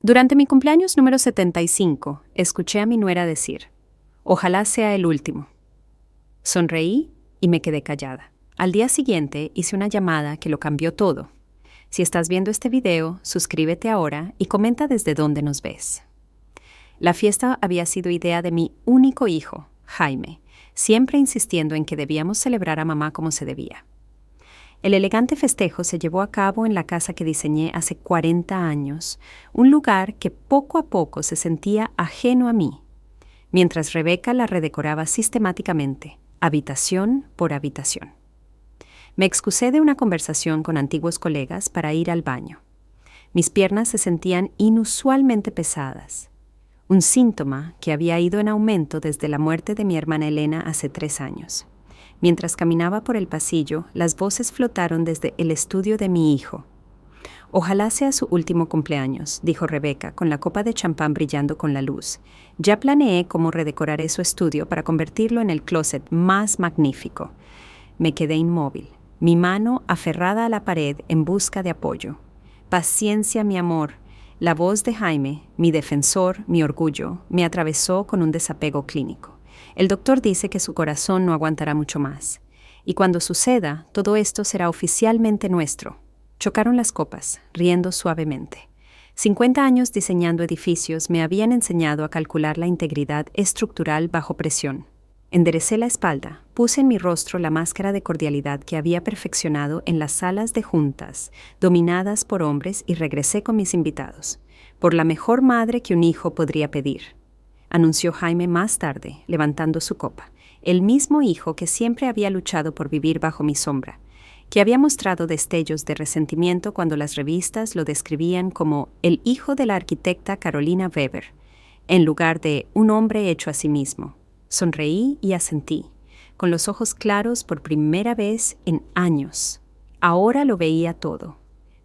Durante mi cumpleaños número 75, escuché a mi nuera decir, «Ojalá sea el último». Sonreí y me quedé callada. Al día siguiente hice una llamada que lo cambió todo. Si estás viendo este video, suscríbete ahora y comenta desde dónde nos ves. La fiesta había sido idea de mi único hijo, Jaime, siempre insistiendo en que debíamos celebrar a mamá como se debía. El elegante festejo se llevó a cabo en la casa que diseñé hace 40 años, un lugar que poco a poco se sentía ajeno a mí, mientras Rebeca la redecoraba sistemáticamente, habitación por habitación. Me excusé de una conversación con antiguos colegas para ir al baño. Mis piernas se sentían inusualmente pesadas, un síntoma que había ido en aumento desde la muerte de mi hermana Elena hace 3 años. Mientras caminaba por el pasillo, las voces flotaron desde el estudio de mi hijo. «Ojalá sea su último cumpleaños», dijo Rebeca, con la copa de champán brillando con la luz. «Ya planeé cómo redecoraré su estudio para convertirlo en el closet más magnífico». Me quedé inmóvil, mi mano aferrada a la pared en busca de apoyo. «Paciencia, mi amor». La voz de Jaime, mi defensor, mi orgullo, me atravesó con un desapego clínico. El doctor dice que su corazón no aguantará mucho más. Y cuando suceda, todo esto será oficialmente nuestro. Chocaron las copas, riendo suavemente. 50 años diseñando edificios me habían enseñado a calcular la integridad estructural bajo presión. Enderecé la espalda, puse en mi rostro la máscara de cordialidad que había perfeccionado en las salas de juntas, dominadas por hombres, y regresé con mis invitados. Por la mejor madre que un hijo podría pedir, anunció Jaime más tarde, levantando su copa. El mismo hijo que siempre había luchado por vivir bajo mi sombra, que había mostrado destellos de resentimiento cuando las revistas lo describían como el hijo de la arquitecta Carolina Weber, en lugar de un hombre hecho a sí mismo. Sonreí y asentí, con los ojos claros por primera vez en años. Ahora lo veía todo.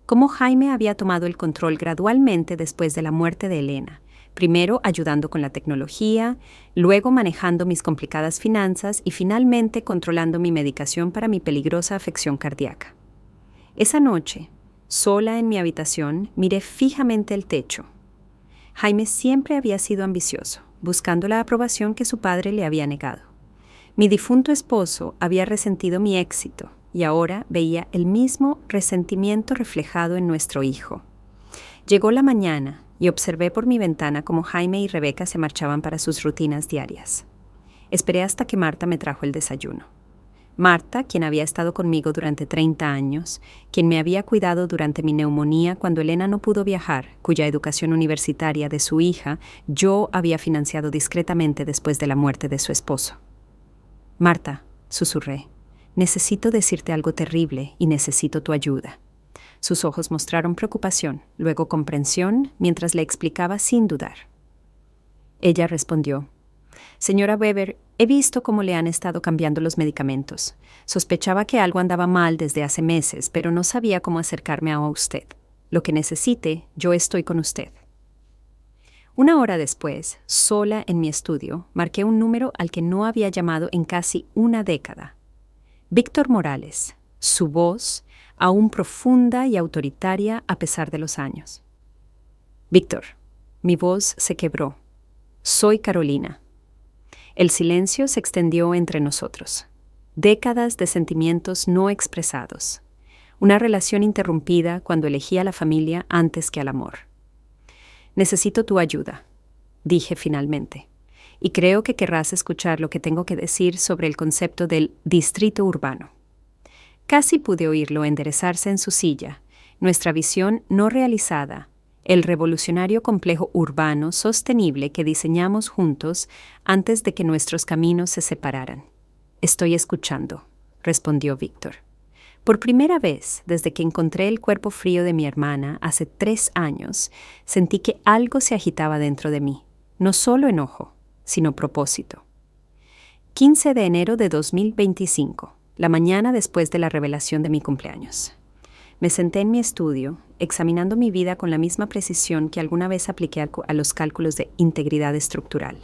Cómo Jaime había tomado el control gradualmente después de la muerte de Elena, primero ayudando con la tecnología, luego manejando mis complicadas finanzas y finalmente controlando mi medicación para mi peligrosa afección cardíaca. Esa noche, sola en mi habitación, miré fijamente el techo. Jaime siempre había sido ambicioso, buscando la aprobación que su padre le había negado. Mi difunto esposo había resentido mi éxito y ahora veía el mismo resentimiento reflejado en nuestro hijo. Llegó la mañana y observé por mi ventana cómo Jaime y Rebeca se marchaban para sus rutinas diarias. Esperé hasta que Marta me trajo el desayuno. Marta, quien había estado conmigo durante 30 años, quien me había cuidado durante mi neumonía cuando Elena no pudo viajar, cuya educación universitaria de su hija yo había financiado discretamente después de la muerte de su esposo. «Marta», susurré, «necesito decirte algo terrible y necesito tu ayuda». Sus ojos mostraron preocupación, luego comprensión, mientras le explicaba sin dudar. Ella respondió, «Señora Weber, he visto cómo le han estado cambiando los medicamentos. Sospechaba que algo andaba mal desde hace meses, pero no sabía cómo acercarme a usted. Lo que necesite, yo estoy con usted». Una hora después, sola en mi estudio, marqué un número al que no había llamado en casi una década. Víctor Morales, su voz, aún profunda y autoritaria a pesar de los años. «Víctor», mi voz se quebró. «Soy Carolina». El silencio se extendió entre nosotros. Décadas de sentimientos no expresados. Una relación interrumpida cuando elegí a la familia antes que al amor. «Necesito tu ayuda», dije finalmente, «y creo que querrás escuchar lo que tengo que decir sobre el concepto del distrito urbano». Casi pude oírlo enderezarse en su silla, nuestra visión no realizada, el revolucionario complejo urbano sostenible que diseñamos juntos antes de que nuestros caminos se separaran. «Estoy escuchando», respondió Víctor. Por primera vez, desde que encontré el cuerpo frío de mi hermana hace 3 años, sentí que algo se agitaba dentro de mí, no solo enojo, sino propósito. 15 de enero de 2025. La mañana después de la revelación de mi cumpleaños. Me senté en mi estudio, examinando mi vida con la misma precisión que alguna vez apliqué a los cálculos de integridad estructural.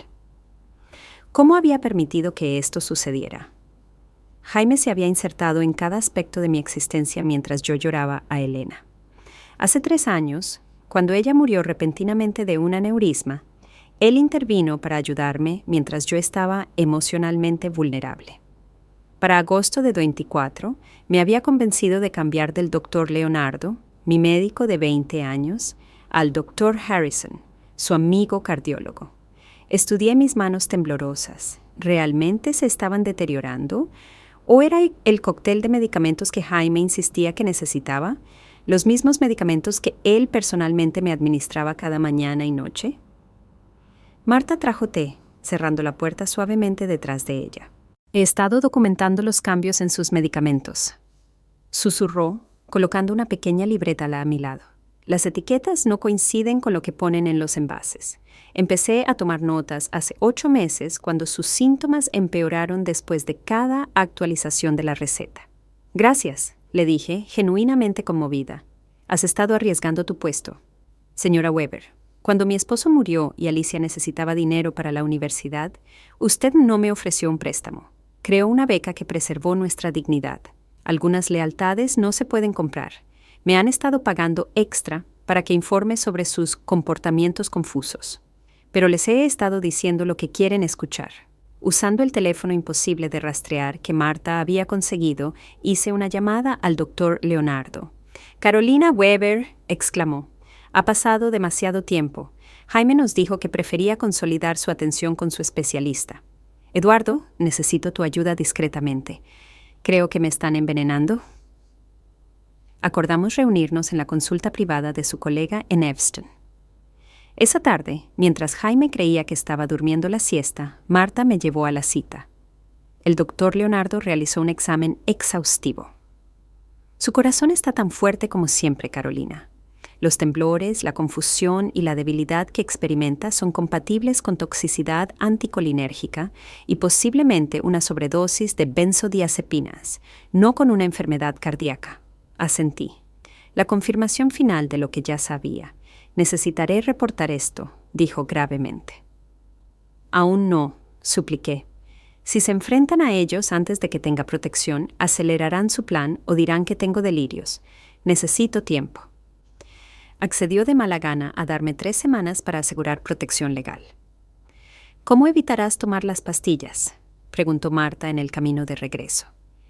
¿Cómo había permitido que esto sucediera? Jaime se había insertado en cada aspecto de mi existencia mientras yo lloraba a Elena. Hace 3 años, Cuando ella murió repentinamente de un aneurisma, él intervino para ayudarme mientras yo estaba emocionalmente vulnerable. Para agosto de 24, me había convencido de cambiar del doctor Leonardo, mi médico de 20 años, al doctor Harrison, su amigo cardiólogo. Estudié mis manos temblorosas. ¿Realmente se estaban deteriorando? ¿O era el cóctel de medicamentos que Jaime insistía que necesitaba? ¿Los mismos medicamentos que él personalmente me administraba cada mañana y noche? Marta trajo té, cerrando la puerta suavemente detrás de ella. He estado documentando los cambios en sus medicamentos, susurró, colocando una pequeña libreta a mi lado. Las etiquetas no coinciden con lo que ponen en los envases. Empecé a tomar notas hace 8 meses cuando sus síntomas empeoraron después de cada actualización de la receta. Gracias, le dije, genuinamente conmovida. Has estado arriesgando tu puesto. Señora Weber, cuando mi esposo murió y Alicia necesitaba dinero para la universidad, usted no me ofreció un préstamo. Creó una beca que preservó nuestra dignidad. Algunas lealtades no se pueden comprar. Me han estado pagando extra para que informe sobre sus comportamientos confusos. Pero les he estado diciendo lo que quieren escuchar. Usando el teléfono imposible de rastrear que Marta había conseguido, hice una llamada al doctor Leonardo. «Carolina Weber», exclamó. «Ha pasado demasiado tiempo. Jaime nos dijo que prefería consolidar su atención con su especialista. Eduardo, necesito tu ayuda discretamente. Creo que me están envenenando». Acordamos reunirnos en la consulta privada de su colega en Evanston. Esa tarde, mientras Jaime creía que estaba durmiendo la siesta, Marta me llevó a la cita. El doctor Leonardo realizó un examen exhaustivo. Su corazón está tan fuerte como siempre, Carolina. Los temblores, la confusión y la debilidad que experimenta son compatibles con toxicidad anticolinérgica y posiblemente una sobredosis de benzodiazepinas, no con una enfermedad cardíaca. Asentí. La confirmación final de lo que ya sabía. Necesitaré reportar esto, dijo gravemente. Aún no, supliqué. Si se enfrentan a ellos antes de que tenga protección, acelerarán su plan o dirán que tengo delirios. Necesito tiempo. Accedió de mala gana a darme 3 semanas para asegurar protección legal. ¿Cómo evitarás tomar las pastillas?, preguntó Marta en el camino de regreso.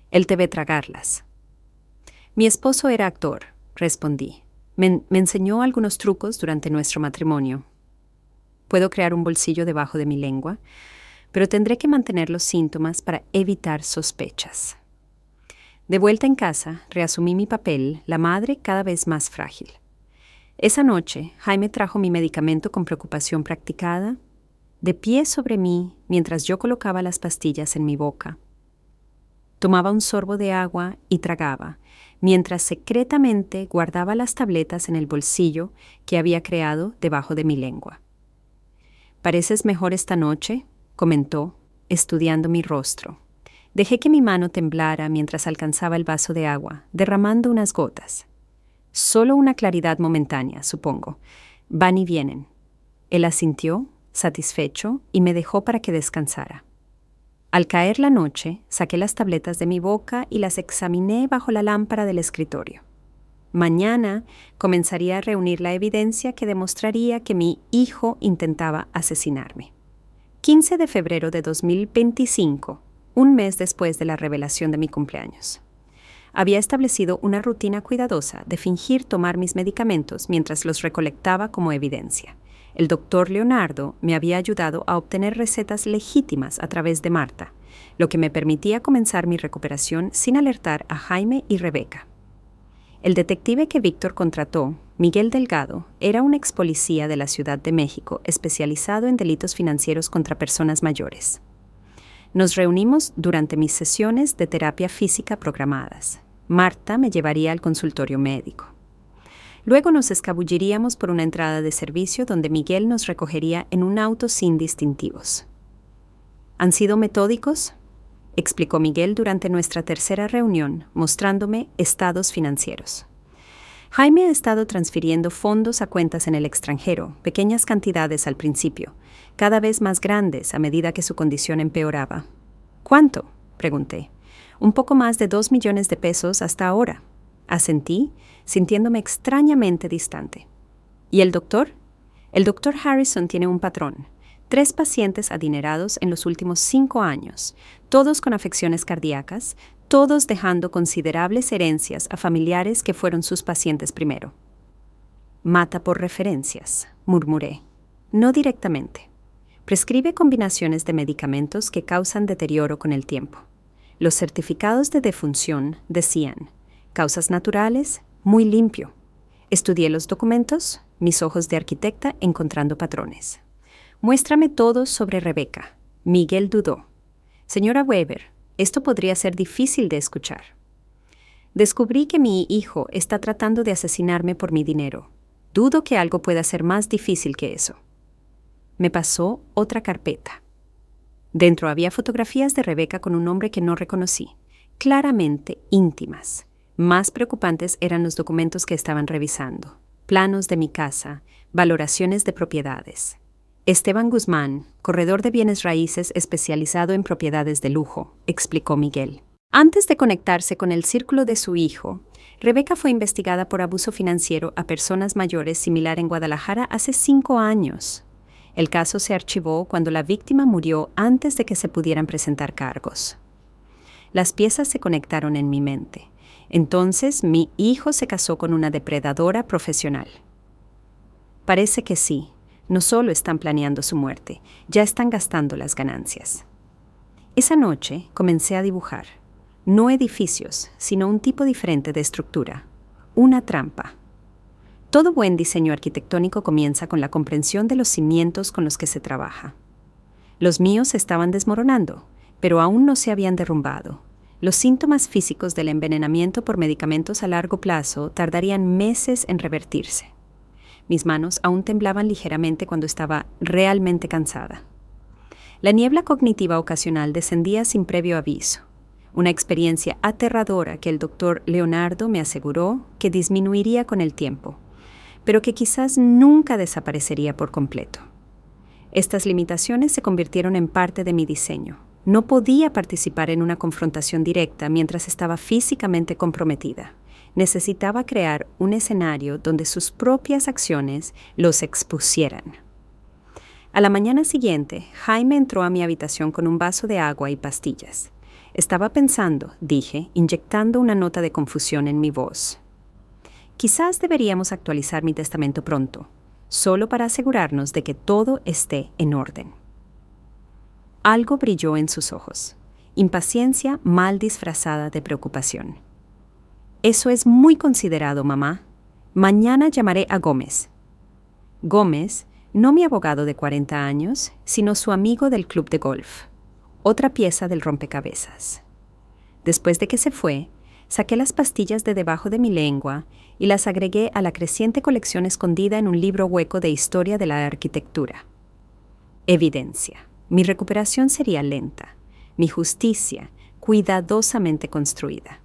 Él debe tragarlas. Mi esposo era actor, respondí. Me enseñó algunos trucos durante nuestro matrimonio. Puedo crear un bolsillo debajo de mi lengua, pero tendré que mantener los síntomas para evitar sospechas. De vuelta en casa, reasumí mi papel, la madre cada vez más frágil. Esa noche, Jaime trajo mi medicamento con preocupación practicada, de pie sobre mí mientras yo colocaba las pastillas en mi boca. Tomaba un sorbo de agua y tragaba, mientras secretamente guardaba las tabletas en el bolsillo que había creado debajo de mi lengua. «¿Pareces mejor esta noche?», comentó, estudiando mi rostro. Dejé que mi mano temblara mientras alcanzaba el vaso de agua, derramando unas gotas. «Solo una claridad momentánea, supongo. Van y vienen». Él asintió, satisfecho, y me dejó para que descansara. Al caer la noche, saqué las tabletas de mi boca y las examiné bajo la lámpara del escritorio. Mañana comenzaría a reunir la evidencia que demostraría que mi hijo intentaba asesinarme. 15 de febrero de 2025, un mes después de la revelación de mi cumpleaños. Había establecido una rutina cuidadosa de fingir tomar mis medicamentos mientras los recolectaba como evidencia. El doctor Leonardo me había ayudado a obtener recetas legítimas a través de Marta, lo que me permitía comenzar mi recuperación sin alertar a Jaime y Rebeca. El detective que Víctor contrató, Miguel Delgado, era un ex policía de la Ciudad de México especializado en delitos financieros contra personas mayores. Nos reunimos durante mis sesiones de terapia física programadas. Marta me llevaría al consultorio médico. Luego nos escabulliríamos por una entrada de servicio donde Miguel nos recogería en un auto sin distintivos. ¿Han sido metódicos?, explicó Miguel durante nuestra tercera reunión, mostrándome estados financieros. Jaime ha estado transfiriendo fondos a cuentas en el extranjero, pequeñas cantidades al principio, cada vez más grandes a medida que su condición empeoraba. ¿Cuánto?, pregunté. Un poco más de 2 millones de pesos hasta ahora. Asentí, sintiéndome extrañamente distante. ¿Y el doctor? El doctor Harrison tiene un patrón. 3 pacientes adinerados en los últimos 5 años, todos con afecciones cardíacas, todos dejando considerables herencias a familiares que fueron sus pacientes primero. Mata por referencias, murmuré. No directamente. Prescribe combinaciones de medicamentos que causan deterioro con el tiempo. Los certificados de defunción decían, causas naturales, muy limpio. Estudié los documentos, mis ojos de arquitecta encontrando patrones. Muéstrame todo sobre Rebecca. Miguel dudó. Señora Weber, esto podría ser difícil de escuchar. Descubrí que mi hijo está tratando de asesinarme por mi dinero. Dudo que algo pueda ser más difícil que eso. Me pasó otra carpeta. Dentro había fotografías de Rebecca con un hombre que no reconocí, claramente íntimas. Más preocupantes eran los documentos que estaban revisando. Planos de mi casa, valoraciones de propiedades. Esteban Guzmán, corredor de bienes raíces especializado en propiedades de lujo, explicó Miguel. Antes de conectarse con el círculo de su hijo, Rebecca fue investigada por abuso financiero a personas mayores similar en Guadalajara hace 5 años. El caso se archivó cuando la víctima murió antes de que se pudieran presentar cargos. Las piezas se conectaron en mi mente. Entonces, mi hijo se casó con una depredadora profesional. Parece que sí. No solo están planeando su muerte, ya están gastando las ganancias. Esa noche comencé a dibujar. No edificios, sino un tipo diferente de estructura. Una trampa. Todo buen diseño arquitectónico comienza con la comprensión de los cimientos con los que se trabaja. Los míos se estaban desmoronando, pero aún no se habían derrumbado. Los síntomas físicos del envenenamiento por medicamentos a largo plazo tardarían meses en revertirse. Mis manos aún temblaban ligeramente cuando estaba realmente cansada. La niebla cognitiva ocasional descendía sin previo aviso. Una experiencia aterradora que el doctor Leonardo me aseguró que disminuiría con el tiempo, pero que quizás nunca desaparecería por completo. Estas limitaciones se convirtieron en parte de mi diseño. No podía participar en una confrontación directa mientras estaba físicamente comprometida. Necesitaba crear un escenario donde sus propias acciones los expusieran. A la mañana siguiente, Jaime entró a mi habitación con un vaso de agua y pastillas. Estaba pensando, dije, inyectando una nota de confusión en mi voz. Quizás deberíamos actualizar mi testamento pronto, solo para asegurarnos de que todo esté en orden. Algo brilló en sus ojos, impaciencia mal disfrazada de preocupación. Eso es muy considerado, mamá. Mañana llamaré a Gómez. Gómez, no mi abogado de 40 años, sino su amigo del club de golf. Otra pieza del rompecabezas. Después de que se fue, saqué las pastillas de debajo de mi lengua y las agregué a la creciente colección escondida en un libro hueco de historia de la arquitectura. Evidencia. Mi recuperación sería lenta. Mi justicia, cuidadosamente construida.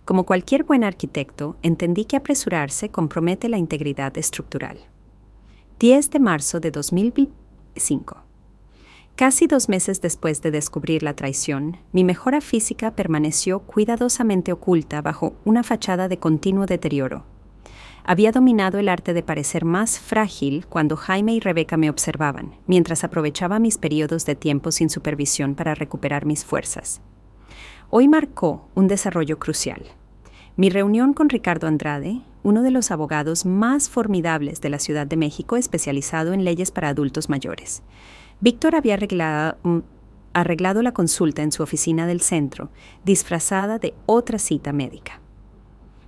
Como cualquier buen arquitecto, entendí que apresurarse compromete la integridad estructural. 10 de marzo de 2005. Casi 2 meses después de descubrir la traición, mi mejora física permaneció cuidadosamente oculta bajo una fachada de continuo deterioro. Había dominado el arte de parecer más frágil cuando Jaime y Rebecca me observaban, mientras aprovechaba mis periodos de tiempo sin supervisión para recuperar mis fuerzas. Hoy marcó un desarrollo crucial. Mi reunión con Ricardo Andrade, uno de los abogados más formidables de la Ciudad de México especializado en leyes para adultos mayores. Víctor había arreglado la consulta en su oficina del centro, disfrazada de otra cita médica.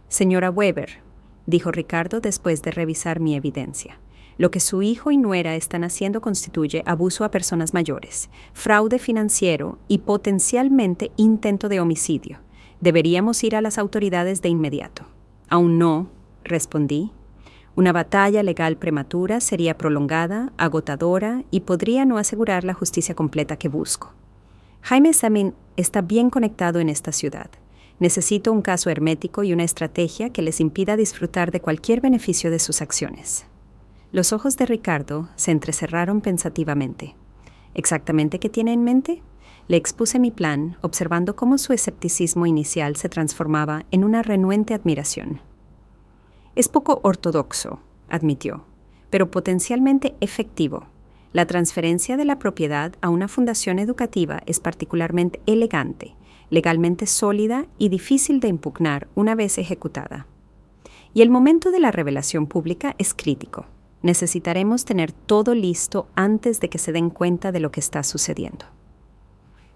Señora Weber, dijo Ricardo después de revisar mi evidencia. Lo que su hijo y nuera están haciendo constituye abuso a personas mayores, fraude financiero y potencialmente intento de homicidio. Deberíamos ir a las autoridades de inmediato. Aún no, respondí. Una batalla legal prematura sería prolongada, agotadora y podría no asegurar la justicia completa que busco. Jaime Samin está bien conectado en esta ciudad. Necesito un caso hermético y una estrategia que les impida disfrutar de cualquier beneficio de sus acciones. Los ojos de Ricardo se entrecerraron pensativamente. ¿Exactamente qué tiene en mente? Le expuse mi plan, observando cómo su escepticismo inicial se transformaba en una renuente admiración. Es poco ortodoxo, admitió, pero potencialmente efectivo. La transferencia de la propiedad a una fundación educativa es particularmente elegante, legalmente sólida y difícil de impugnar una vez ejecutada. Y el momento de la revelación pública es crítico. Necesitaremos tener todo listo antes de que se den cuenta de lo que está sucediendo.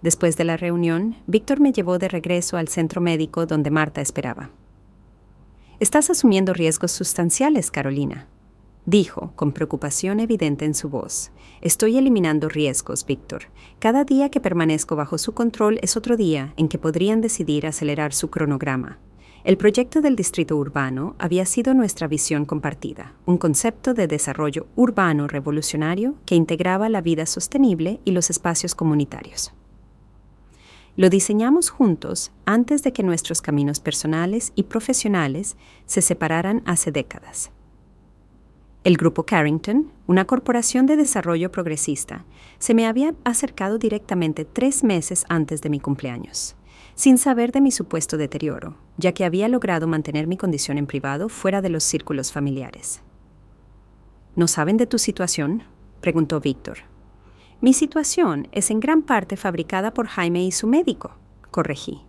Después de la reunión, Víctor me llevó de regreso al centro médico donde Marta esperaba. «Estás asumiendo riesgos sustanciales, Carolina», dijo, con preocupación evidente en su voz. «Estoy eliminando riesgos, Víctor. Cada día que permanezco bajo su control es otro día en que podrían decidir acelerar su cronograma. El proyecto del distrito urbano había sido nuestra visión compartida, un concepto de desarrollo urbano revolucionario que integraba la vida sostenible y los espacios comunitarios. Lo diseñamos juntos antes de que nuestros caminos personales y profesionales se separaran hace décadas. El Grupo Carrington, una corporación de desarrollo progresista, se me había acercado directamente 3 meses antes de mi cumpleaños, sin saber de mi supuesto deterioro, ya que había logrado mantener mi condición en privado fuera de los círculos familiares. «¿No saben de tu situación?», preguntó Víctor. «Mi situación es en gran parte fabricada por Jaime y su médico», corregí.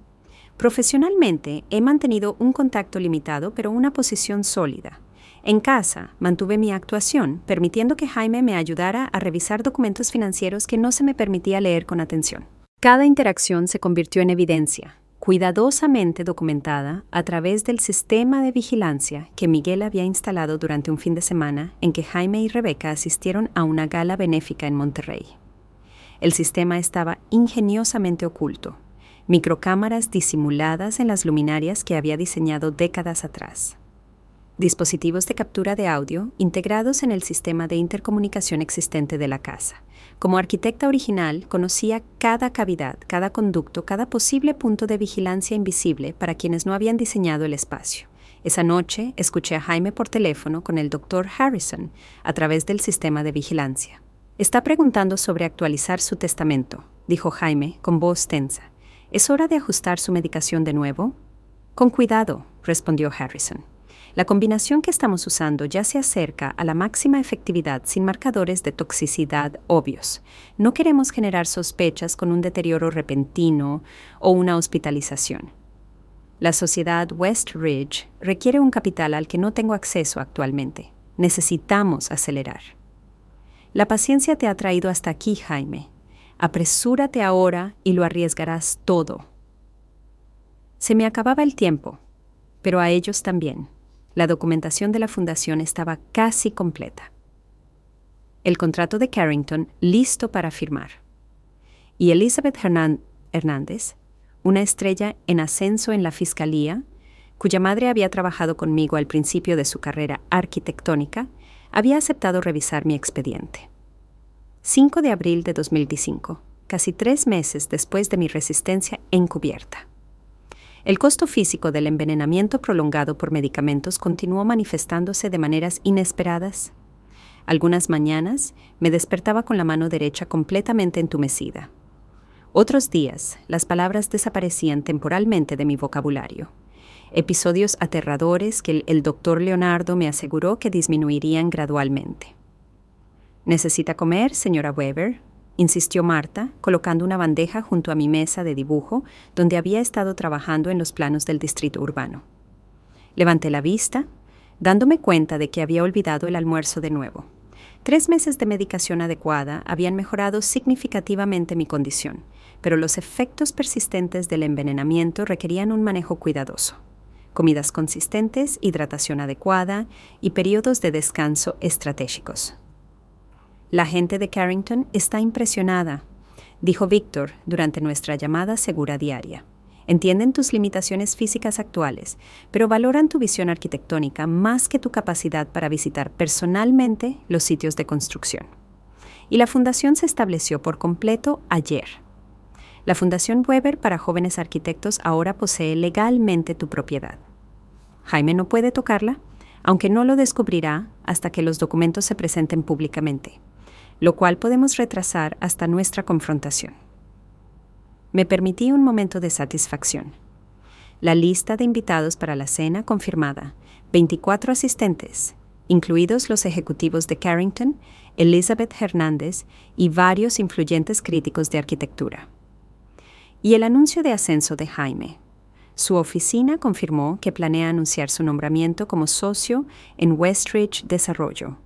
«Profesionalmente he mantenido un contacto limitado, pero una posición sólida. En casa mantuve mi actuación, permitiendo que Jaime me ayudara a revisar documentos financieros que no se me permitía leer con atención. Cada interacción se convirtió en evidencia, cuidadosamente documentada a través del sistema de vigilancia que Miguel había instalado durante un fin de semana en que Jaime y Rebeca asistieron a una gala benéfica en Monterrey. El sistema estaba ingeniosamente oculto, microcámaras disimuladas en las luminarias que había diseñado décadas atrás. Dispositivos de captura de audio integrados en el sistema de intercomunicación existente de la casa. Como arquitecta original, conocía cada cavidad, cada conducto, cada posible punto de vigilancia invisible para quienes no habían diseñado el espacio. Esa noche escuché a Jaime por teléfono con el Dr. Harrison a través del sistema de vigilancia. «Está preguntando sobre actualizar su testamento», dijo Jaime con voz tensa. «¿Es hora de ajustar su medicación de nuevo?» «Con cuidado», respondió Harrison. «La combinación que estamos usando ya se acerca a la máxima efectividad sin marcadores de toxicidad obvios. No queremos generar sospechas con un deterioro repentino o una hospitalización. La sociedad West Ridge requiere un capital al que no tengo acceso actualmente. Necesitamos acelerar. La paciencia te ha traído hasta aquí, Jaime. Apresúrate ahora y lo arriesgarás todo». Se me acababa el tiempo, pero a ellos también. La documentación de la fundación estaba casi completa. El contrato de Carrington listo para firmar. Y Elizabeth Hernández, una estrella en ascenso en la fiscalía, cuya madre había trabajado conmigo al principio de su carrera arquitectónica, había aceptado revisar mi expediente. 5 de abril de 2005, casi 3 meses después de mi resistencia encubierta. El costo físico del envenenamiento prolongado por medicamentos continuó manifestándose de maneras inesperadas. Algunas mañanas me despertaba con la mano derecha completamente entumecida. Otros días, las palabras desaparecían temporalmente de mi vocabulario. Episodios aterradores que el doctor Leonardo me aseguró que disminuirían gradualmente. «¿Necesita comer, señora Weber?», insistió Marta, colocando una bandeja junto a mi mesa de dibujo donde había estado trabajando en los planos del distrito urbano. Levanté la vista, dándome cuenta de que había olvidado el almuerzo de nuevo. 3 meses de medicación adecuada habían mejorado significativamente mi condición, pero los efectos persistentes del envenenamiento requerían un manejo cuidadoso. Comidas consistentes, hidratación adecuada y periodos de descanso estratégicos. «La gente de Carrington está impresionada», dijo Víctor durante nuestra llamada segura diaria. «Entienden tus limitaciones físicas actuales, pero valoran tu visión arquitectónica más que tu capacidad para visitar personalmente los sitios de construcción». Y la fundación se estableció por completo ayer. La Fundación Weber para Jóvenes Arquitectos ahora posee legalmente tu propiedad. Jaime no puede tocarla, aunque no lo descubrirá hasta que los documentos se presenten públicamente, lo cual podemos retrasar hasta nuestra confrontación. Me permití un momento de satisfacción. La lista de invitados para la cena confirmada, 24 asistentes, incluidos los ejecutivos de Carrington, Elizabeth Hernández y varios influyentes críticos de arquitectura. Y el anuncio de ascenso de Jaime. Su oficina confirmó que planea anunciar su nombramiento como socio en Westridge Desarrollo,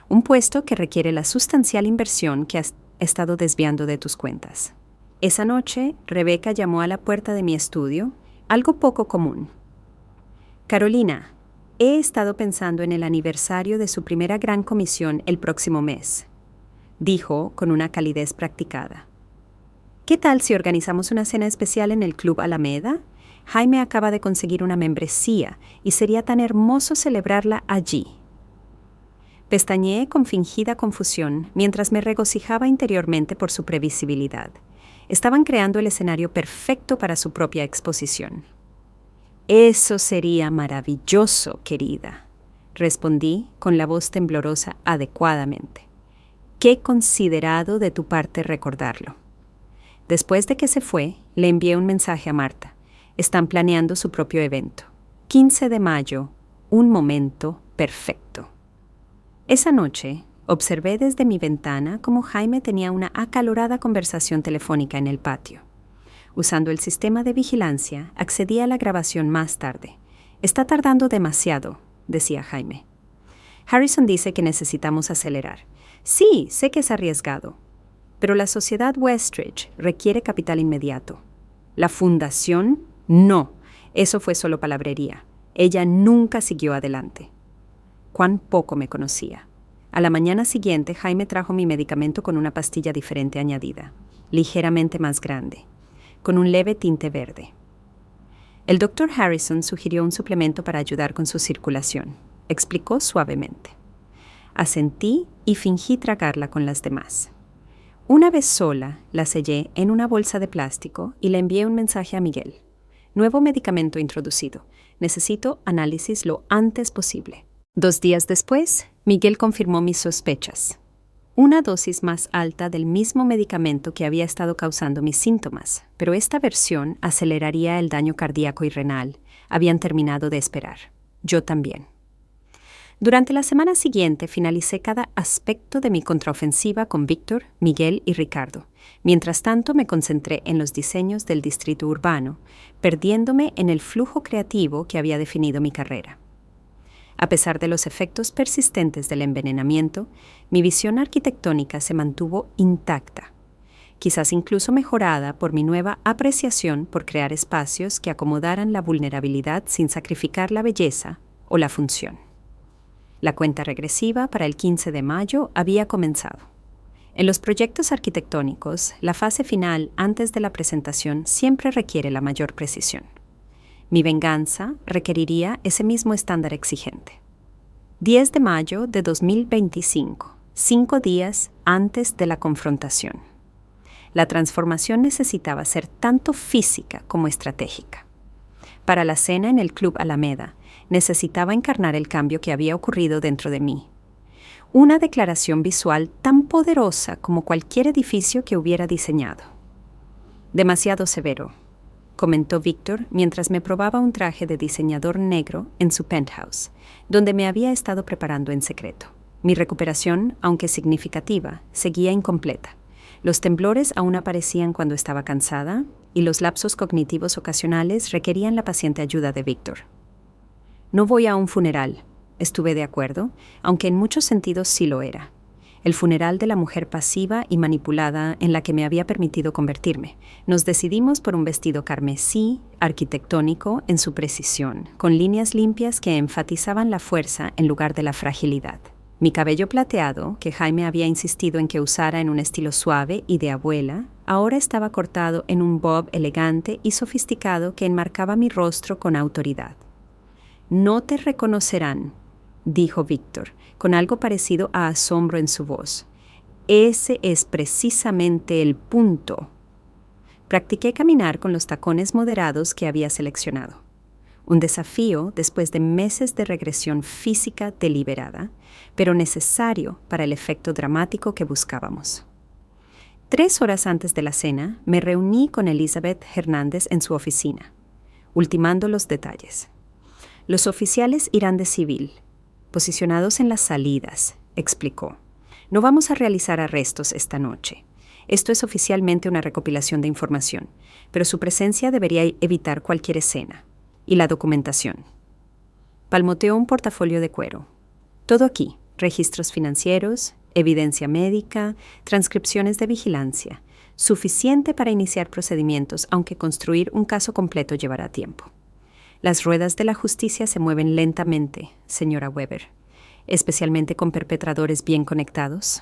un puesto que requiere la sustancial inversión que has estado desviando de tus cuentas. Esa noche, Rebecca llamó a la puerta de mi estudio, algo poco común. Carolina, he estado pensando en el aniversario de su primera gran comisión el próximo mes, dijo con una calidez practicada. ¿Qué tal si organizamos una cena especial en el Club Alameda? Jaime acaba de conseguir una membresía y sería tan hermoso celebrarla allí. Pestañeé con fingida confusión mientras me regocijaba interiormente por su previsibilidad. Estaban creando el escenario perfecto para su propia exposición. Eso sería maravilloso, querida, respondí con la voz temblorosa adecuadamente. Qué considerado de tu parte recordarlo. Después de que se fue, le envié un mensaje a Marta. Están planeando su propio evento. 15 de mayo, un momento perfecto. Esa noche, observé desde mi ventana cómo Jaime tenía una acalorada conversación telefónica en el patio. Usando el sistema de vigilancia, accedí a la grabación más tarde. Está tardando demasiado, decía Jaime. Harrison dice que necesitamos acelerar. Sí, sé que es arriesgado, pero la sociedad Westridge requiere capital inmediato. La fundación, no. Eso fue solo palabrería. Ella nunca siguió adelante. Cuán poco me conocía. A la mañana siguiente, Jaime trajo mi medicamento con una pastilla diferente añadida, ligeramente más grande, con un leve tinte verde. El Dr. Harrison sugirió un suplemento para ayudar con su circulación, explicó suavemente. Asentí y fingí tragarla con las demás. Una vez sola, la sellé en una bolsa de plástico y le envié un mensaje a Miguel. Nuevo medicamento introducido. Necesito análisis lo antes posible. 2 días después, Miguel confirmó mis sospechas. Una dosis más alta del mismo medicamento que había estado causando mis síntomas, pero esta versión aceleraría el daño cardíaco y renal. Habían terminado de esperar. Yo también. Durante la semana siguiente finalicé cada aspecto de mi contraofensiva con Víctor, Miguel y Ricardo. Mientras tanto me concentré en los diseños del distrito urbano, perdiéndome en el flujo creativo que había definido mi carrera. A pesar de los efectos persistentes del envenenamiento, mi visión arquitectónica se mantuvo intacta, quizás incluso mejorada por mi nueva apreciación por crear espacios que acomodaran la vulnerabilidad sin sacrificar la belleza o la función. La cuenta regresiva para el 15 de mayo había comenzado. En los proyectos arquitectónicos, la fase final antes de la presentación siempre requiere la mayor precisión. Mi venganza requeriría ese mismo estándar exigente. 10 de mayo de 2025, 5 días antes de la confrontación. La transformación necesitaba ser tanto física como estratégica. Para la cena en el Club Alameda, necesitaba encarnar el cambio que había ocurrido dentro de mí. Una declaración visual tan poderosa como cualquier edificio que hubiera diseñado. Demasiado severo, comentó Víctor mientras me probaba un traje de diseñador negro en su penthouse, donde me había estado preparando en secreto. Mi recuperación, aunque significativa, seguía incompleta. Los temblores aún aparecían cuando estaba cansada y los lapsos cognitivos ocasionales requerían la paciente ayuda de Víctor. No voy a un funeral, estuve de acuerdo, aunque en muchos sentidos sí lo era. El funeral de la mujer pasiva y manipulada en la que me había permitido convertirme. Nos decidimos por un vestido carmesí, arquitectónico en su precisión, con líneas limpias que enfatizaban la fuerza en lugar de la fragilidad. Mi cabello plateado, que Jaime había insistido en que usara en un estilo suave y de abuela, ahora estaba cortado en un bob elegante y sofisticado que enmarcaba mi rostro con autoridad. No te reconocerán, dijo Víctor, con algo parecido a asombro en su voz. Ese es precisamente el punto. Practiqué caminar con los tacones moderados que había seleccionado. Un desafío después de meses de regresión física deliberada, pero necesario para el efecto dramático que buscábamos. 3 horas antes de la cena, me reuní con Elizabeth Hernández en su oficina, ultimando los detalles. Los oficiales irán de civil. posicionados en las salidas, explicó. No vamos a realizar arrestos esta noche. Esto es oficialmente una recopilación de información, pero su presencia debería evitar cualquier escena. Y la documentación. Palmoteó un portafolio de cuero. Todo aquí, registros financieros, evidencia médica, transcripciones de vigilancia, suficiente para iniciar procedimientos, aunque construir un caso completo llevará tiempo. Las ruedas de la justicia se mueven lentamente, señora Weber, especialmente con perpetradores bien conectados.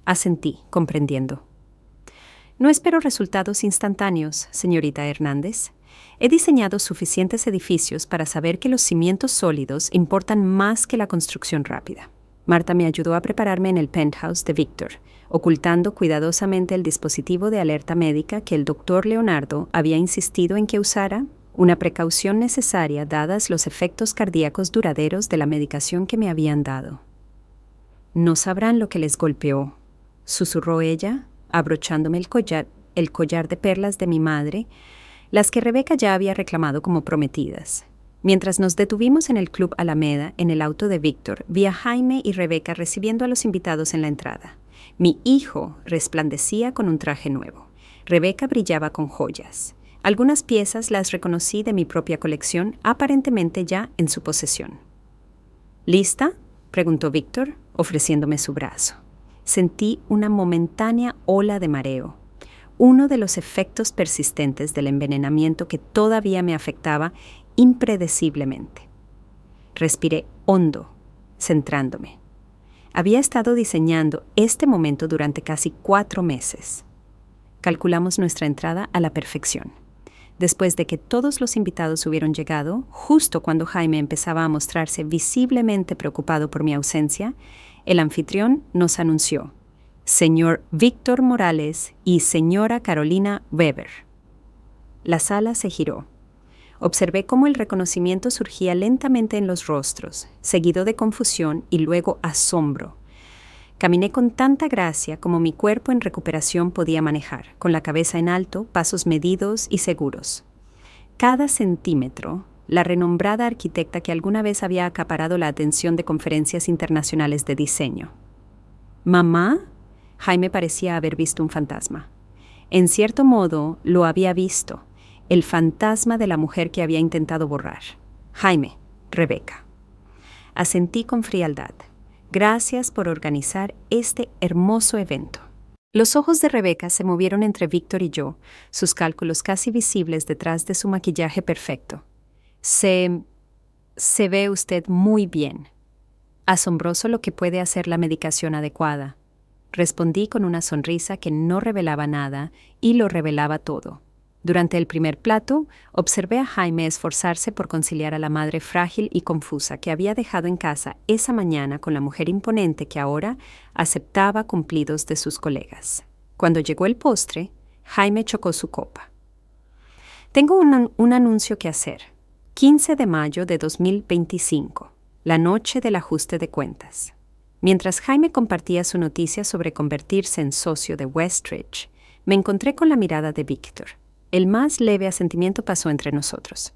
Asentí, comprendiendo. No espero resultados instantáneos, señorita Hernández. He diseñado suficientes edificios para saber que los cimientos sólidos importan más que la construcción rápida. Marta me ayudó a prepararme en el penthouse de Víctor, ocultando cuidadosamente el dispositivo de alerta médica que el doctor Leonardo había insistido en que usara, una precaución necesaria dadas los efectos cardíacos duraderos de la medicación que me habían dado. No sabrán lo que les golpeó, susurró ella, abrochándome el collar de perlas de mi madre, las que Rebeca ya había reclamado como prometidas. Mientras nos detuvimos en el Club Alameda, en el auto de Víctor, vi a Jaime y Rebeca recibiendo a los invitados en la entrada. Mi hijo resplandecía con un traje nuevo. Rebeca brillaba con joyas. Algunas piezas las reconocí de mi propia colección, aparentemente ya en su posesión. ¿Lista?, preguntó Víctor, ofreciéndome su brazo. Sentí una momentánea ola de mareo, uno de los efectos persistentes del envenenamiento que todavía me afectaba impredeciblemente. Respiré hondo, centrándome. Había estado diseñando este momento durante casi 4 meses. Calculamos nuestra entrada a la perfección. Después de que todos los invitados hubieron llegado, justo cuando Jaime empezaba a mostrarse visiblemente preocupado por mi ausencia, el anfitrión nos anunció: Señor Víctor Morales y señora Carolina Weber. La sala se giró. Observé cómo el reconocimiento surgía lentamente en los rostros, seguido de confusión y luego asombro. Caminé con tanta gracia como mi cuerpo en recuperación podía manejar, con la cabeza en alto, pasos medidos y seguros. Cada centímetro, la renombrada arquitecta que alguna vez había acaparado la atención de conferencias internacionales de diseño. ¿Mamá? Jaime parecía haber visto un fantasma. En cierto modo, lo había visto, el fantasma de la mujer que había intentado borrar. Jaime, Rebeca. Asentí con frialdad. Gracias por organizar este hermoso evento. Los ojos de Rebeca se movieron entre Víctor y yo, sus cálculos casi visibles detrás de su maquillaje perfecto. Se ve usted muy bien. Asombroso lo que puede hacer la medicación adecuada. Respondí con una sonrisa que no revelaba nada y lo revelaba todo. Durante el primer plato, observé a Jaime esforzarse por conciliar a la madre frágil y confusa que había dejado en casa esa mañana con la mujer imponente que ahora aceptaba cumplidos de sus colegas. Cuando llegó el postre, Jaime chocó su copa. Tengo un anuncio que hacer. 15 de mayo de 2025, la noche del ajuste de cuentas. Mientras Jaime compartía su noticia sobre convertirse en socio de Westridge, me encontré con la mirada de Víctor. El más leve asentimiento pasó entre nosotros.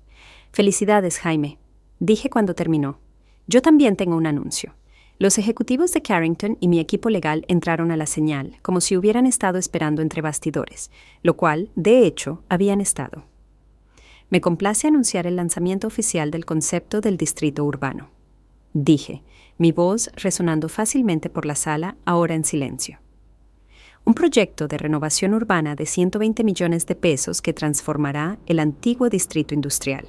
Felicidades, Jaime, dije cuando terminó. Yo también tengo un anuncio. Los ejecutivos de Carrington y mi equipo legal entraron a la señal, como si hubieran estado esperando entre bastidores, lo cual, de hecho, habían estado. Me complace anunciar el lanzamiento oficial del concepto del distrito urbano. Dije, mi voz resonando fácilmente por la sala, ahora en silencio. Un proyecto de renovación urbana de 120 millones de pesos que transformará el antiguo distrito industrial.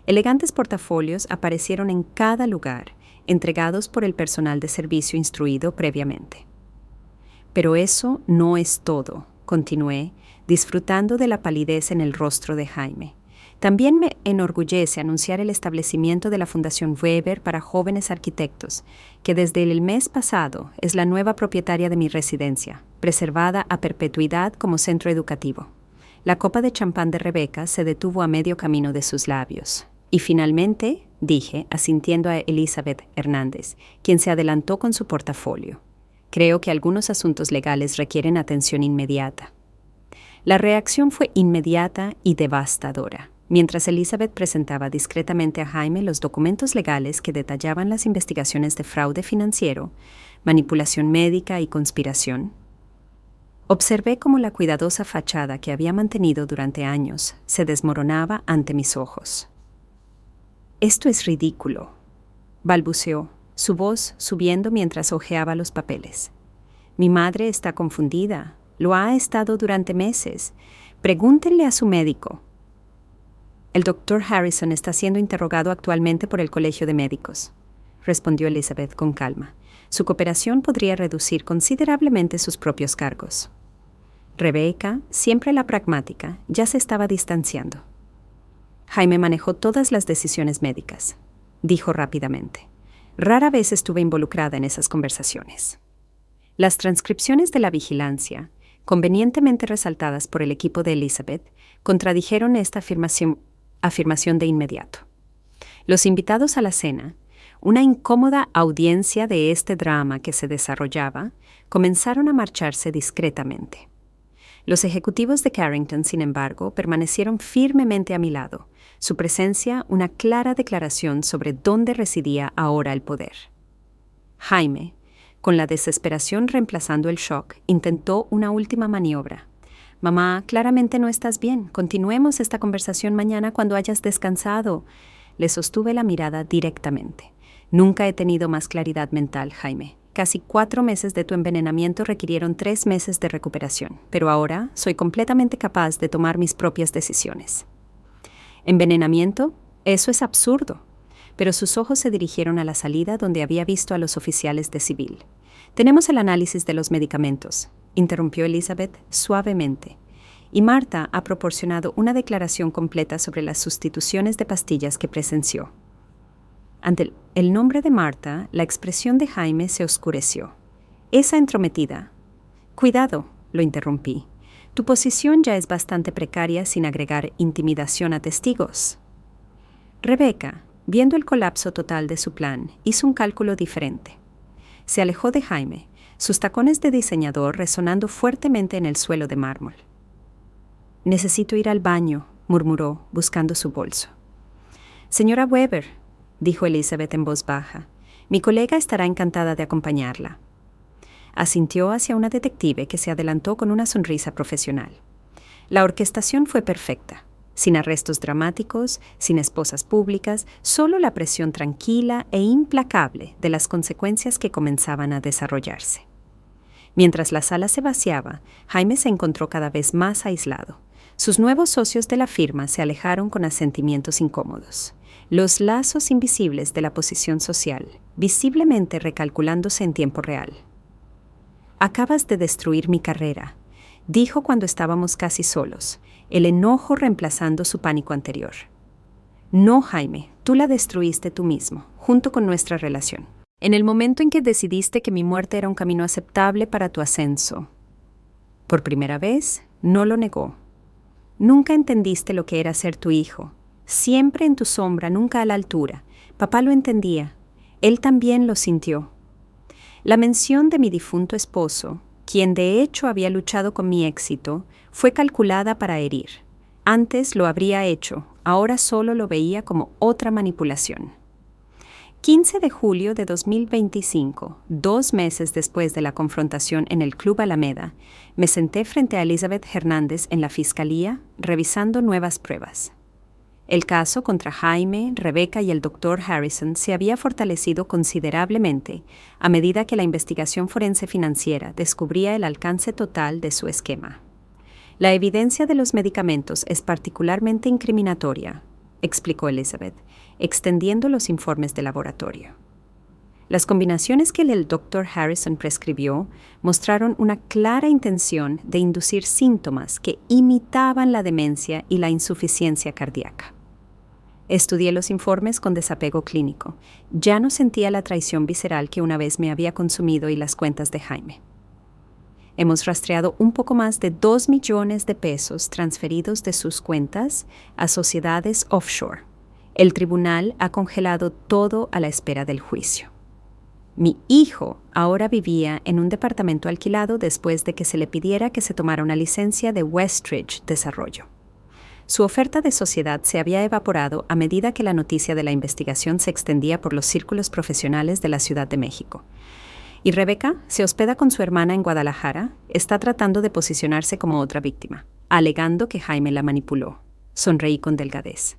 Elegantes portafolios aparecieron en cada lugar, entregados por el personal de servicio instruido previamente. Pero eso no es todo, continué, disfrutando de la palidez en el rostro de Jaime. También me enorgullece anunciar el establecimiento de la Fundación Weber para Jóvenes Arquitectos, que desde el mes pasado es la nueva propietaria de mi residencia, preservada a perpetuidad como centro educativo. La copa de champán de Rebeca se detuvo a medio camino de sus labios. Y finalmente, dije, asintiendo a Elizabeth Hernández, quien se adelantó con su portafolio. Creo que algunos asuntos legales requieren atención inmediata. La reacción fue inmediata y devastadora. Mientras Elizabeth presentaba discretamente a Jaime los documentos legales que detallaban las investigaciones de fraude financiero, manipulación médica y conspiración, observé cómo la cuidadosa fachada que había mantenido durante años se desmoronaba ante mis ojos. «Esto es ridículo», balbuceó, su voz subiendo mientras hojeaba los papeles. «Mi madre está confundida. Lo ha estado durante meses. Pregúntenle a su médico». «El doctor Harrison está siendo interrogado actualmente por el Colegio de Médicos», respondió Elizabeth con calma. «Su cooperación podría reducir considerablemente sus propios cargos». Rebecca, siempre la pragmática, ya se estaba distanciando. «Jaime manejó todas las decisiones médicas», dijo rápidamente. «Rara vez estuve involucrada en esas conversaciones». Las transcripciones de la vigilancia, convenientemente resaltadas por el equipo de Elizabeth, contradijeron esta afirmación de inmediato. Los invitados a la cena, una incómoda audiencia de este drama que se desarrollaba, comenzaron a marcharse discretamente. Los ejecutivos de Carrington, sin embargo, permanecieron firmemente a mi lado, su presencia una clara declaración sobre dónde residía ahora el poder. Jaime, con la desesperación reemplazando el shock, intentó una última maniobra. «Mamá, claramente no estás bien. Continuemos esta conversación mañana cuando hayas descansado». Le sostuve la mirada directamente. «Nunca he tenido más claridad mental, Jaime. Casi 4 meses de tu envenenamiento requirieron 3 meses de recuperación, pero ahora soy completamente capaz de tomar mis propias decisiones». «¿Envenenamiento? Eso es absurdo». Pero sus ojos se dirigieron a la salida donde había visto a los oficiales de civil. «Tenemos el análisis de los medicamentos», interrumpió Elizabeth suavemente, y Marta ha proporcionado una declaración completa sobre las sustituciones de pastillas que presenció. Ante el nombre de Marta, la expresión de Jaime se oscureció. «Esa entrometida». «Cuidado», lo interrumpí. «Tu posición ya es bastante precaria sin agregar intimidación a testigos». Rebecca, viendo el colapso total de su plan, hizo un cálculo diferente. Se alejó de Jaime, sus tacones de diseñador resonando fuertemente en el suelo de mármol. «Necesito ir al baño», murmuró, buscando su bolso. «Señora Weber», dijo Elizabeth en voz baja, «mi colega estará encantada de acompañarla». Asintió hacia una detective que se adelantó con una sonrisa profesional. La orquestación fue perfecta. Sin arrestos dramáticos, sin esposas públicas, solo la presión tranquila e implacable de las consecuencias que comenzaban a desarrollarse. Mientras la sala se vaciaba, Jaime se encontró cada vez más aislado. Sus nuevos socios de la firma se alejaron con asentimientos incómodos. Los lazos invisibles de la posición social, visiblemente recalculándose en tiempo real. «Acabas de destruir mi carrera», dijo cuando estábamos casi solos, el enojo reemplazando su pánico anterior. «No, Jaime, tú la destruiste tú mismo, junto con nuestra relación. En el momento en que decidiste que mi muerte era un camino aceptable para tu ascenso». Por primera vez, no lo negó. «Nunca entendiste lo que era ser tu hijo. Siempre en tu sombra, nunca a la altura. Papá lo entendía. Él también lo sintió». La mención de mi difunto esposo, quien de hecho había luchado con mi éxito, fue calculada para herir. Antes lo habría hecho, ahora solo lo veía como otra manipulación. 15 de julio de 2025, 2 meses después de la confrontación en el Club Alameda, me senté frente a Elizabeth Hernández en la fiscalía, revisando nuevas pruebas. El caso contra Jaime, Rebecca y el Dr. Harrison se había fortalecido considerablemente a medida que la investigación forense financiera descubría el alcance total de su esquema. «La evidencia de los medicamentos es particularmente incriminatoria», explicó Elizabeth, extendiendo los informes de laboratorio. Las combinaciones que el Dr. Harrison prescribió mostraron una clara intención de inducir síntomas que imitaban la demencia y la insuficiencia cardíaca. Estudié los informes con desapego clínico. Ya no sentía la traición visceral que una vez me había consumido y las cuentas de Jaime. Hemos rastreado un poco más de 2 millones de pesos transferidos de sus cuentas a sociedades offshore. El tribunal ha congelado todo a la espera del juicio. Mi hijo ahora vivía en un departamento alquilado después de que se le pidiera que se tomara una licencia de Westridge Desarrollo. Su oferta de sociedad se había evaporado a medida que la noticia de la investigación se extendía por los círculos profesionales de la Ciudad de México. Y Rebeca se hospeda con su hermana en Guadalajara, está tratando de posicionarse como otra víctima, alegando que Jaime la manipuló. Sonreí con delgadez.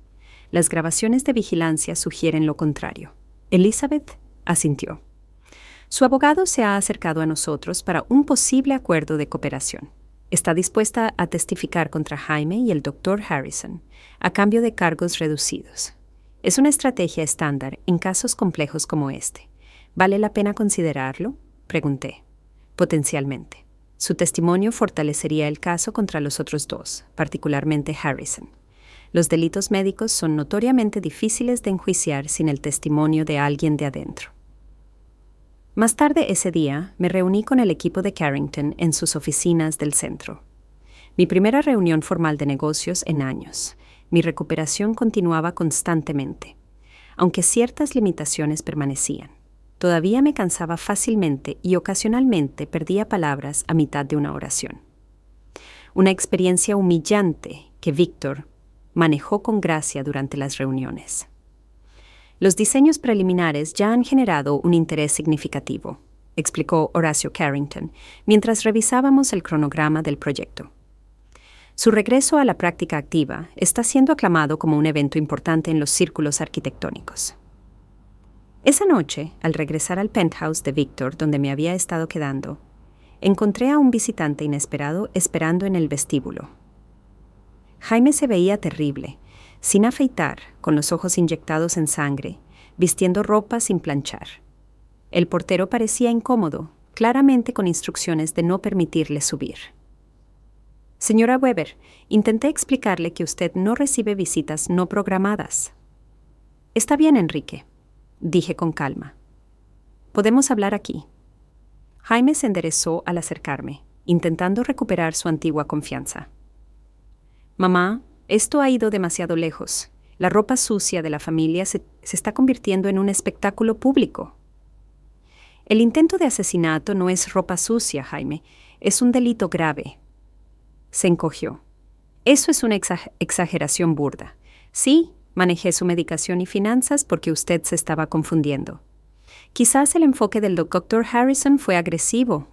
Las grabaciones de vigilancia sugieren lo contrario. Elizabeth asintió. Su abogado se ha acercado a nosotros para un posible acuerdo de cooperación. Está dispuesta a testificar contra Jaime y el Dr. Harrison, a cambio de cargos reducidos. Es una estrategia estándar en casos complejos como este. ¿Vale la pena considerarlo?, pregunté. Potencialmente. Su testimonio fortalecería el caso contra los otros dos, particularmente Harrison. Los delitos médicos son notoriamente difíciles de enjuiciar sin el testimonio de alguien de adentro. Más tarde ese día, me reuní con el equipo de Carrington en sus oficinas del centro. Mi primera reunión formal de negocios en años. Mi recuperación continuaba constantemente, aunque ciertas limitaciones permanecían. Todavía me cansaba fácilmente y ocasionalmente perdía palabras a mitad de una oración. Una experiencia humillante que Víctor manejó con gracia durante las reuniones. Los diseños preliminares ya han generado un interés significativo, explicó Horacio Carrington, mientras revisábamos el cronograma del proyecto. Su regreso a la práctica activa está siendo aclamado como un evento importante en los círculos arquitectónicos. Esa noche, al regresar al penthouse de Víctor, donde me había estado quedando, encontré a un visitante inesperado esperando en el vestíbulo. Jaime se veía terrible, sin afeitar, con los ojos inyectados en sangre, vistiendo ropa sin planchar. El portero parecía incómodo, claramente con instrucciones de no permitirle subir. Señora Weber, intenté explicarle que usted no recibe visitas no programadas. Está bien, Enrique, dije con calma. Podemos hablar aquí. Jaime se enderezó al acercarme, intentando recuperar su antigua confianza. Mamá, esto ha ido demasiado lejos. La ropa sucia de la familia se está convirtiendo en un espectáculo público. El intento de asesinato no es ropa sucia, Jaime. Es un delito grave. Se encogió. Eso es una exageración burda. Sí, manejé su medicación y finanzas porque usted se estaba confundiendo. Quizás el enfoque del Dr. Harrison fue agresivo.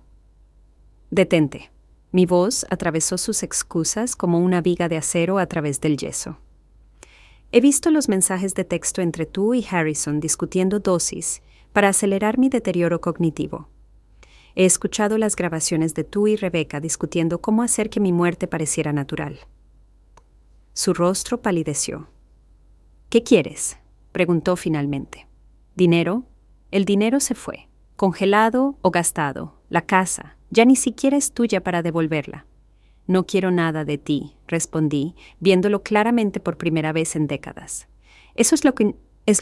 Detente. Mi voz atravesó sus excusas como una viga de acero a través del yeso. He visto los mensajes de texto entre tú y Harrison discutiendo dosis para acelerar mi deterioro cognitivo. He escuchado las grabaciones de tú y Rebeca discutiendo cómo hacer que mi muerte pareciera natural. Su rostro palideció. ¿Qué quieres?, preguntó finalmente. ¿Dinero? El dinero se fue, congelado o gastado. La casa ya ni siquiera es tuya para devolverla. No quiero nada de ti, respondí, viéndolo claramente por primera vez en décadas. Eso es lo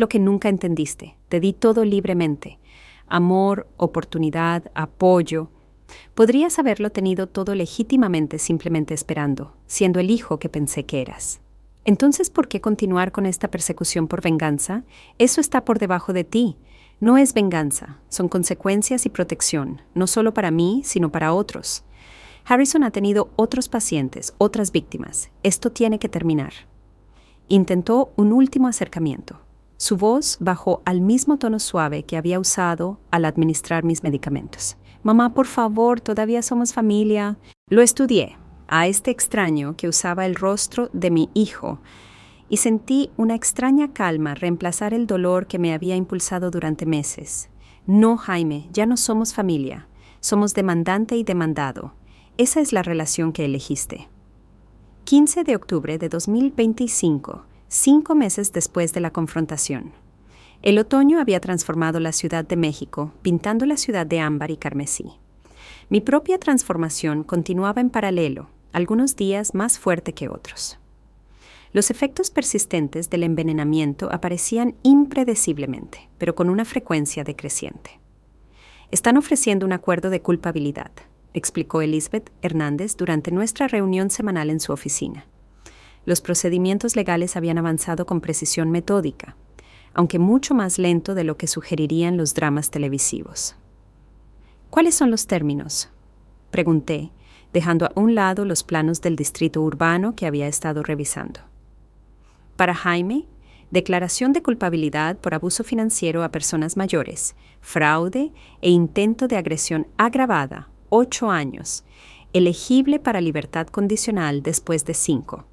que nunca entendiste. Te di todo libremente. Amor, oportunidad, apoyo. Podrías haberlo tenido todo legítimamente simplemente esperando, siendo el hijo que pensé que eras. Entonces, ¿por qué continuar con esta persecución por venganza? Eso está por debajo de ti. No es venganza, son consecuencias y protección, no solo para mí, sino para otros. Harrison ha tenido otros pacientes, otras víctimas. Esto tiene que terminar. Intentó un último acercamiento. Su voz bajó al mismo tono suave que había usado al administrar mis medicamentos. Mamá, por favor, todavía somos familia. Lo estudié a este extraño que usaba el rostro de mi hijo y sentí una extraña calma reemplazar el dolor que me había impulsado durante meses. No, Jaime, ya no somos familia. Somos demandante y demandado. Esa es la relación que elegiste. 15 de octubre de 2025, 5 meses después de la confrontación. El otoño había transformado la Ciudad de México, pintando la ciudad de ámbar y carmesí. Mi propia transformación continuaba en paralelo, algunos días más fuerte que otros. Los efectos persistentes del envenenamiento aparecían impredeciblemente, pero con una frecuencia decreciente. Están ofreciendo un acuerdo de culpabilidad, explicó Elizabeth Hernández durante nuestra reunión semanal en su oficina. Los procedimientos legales habían avanzado con precisión metódica, aunque mucho más lento de lo que sugerirían los dramas televisivos. ¿Cuáles son los términos?, pregunté, dejando a un lado los planos del distrito urbano que había estado revisando. Para Jaime, declaración de culpabilidad por abuso financiero a personas mayores, fraude e intento de agresión agravada, 8 años, elegible para libertad condicional después de 5.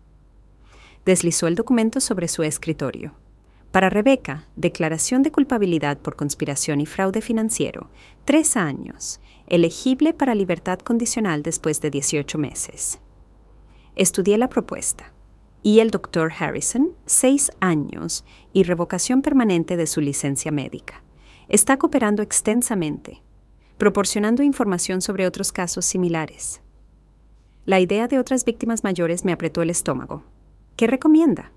Deslizó el documento sobre su escritorio. Para Rebecca, declaración de culpabilidad por conspiración y fraude financiero, 3 años, elegible para libertad condicional después de 18 meses. Estudié la propuesta. Y el Dr. Harrison, 6 años y revocación permanente de su licencia médica. Está cooperando extensamente, proporcionando información sobre otros casos similares. La idea de otras víctimas mayores me apretó el estómago. ¿Qué recomienda?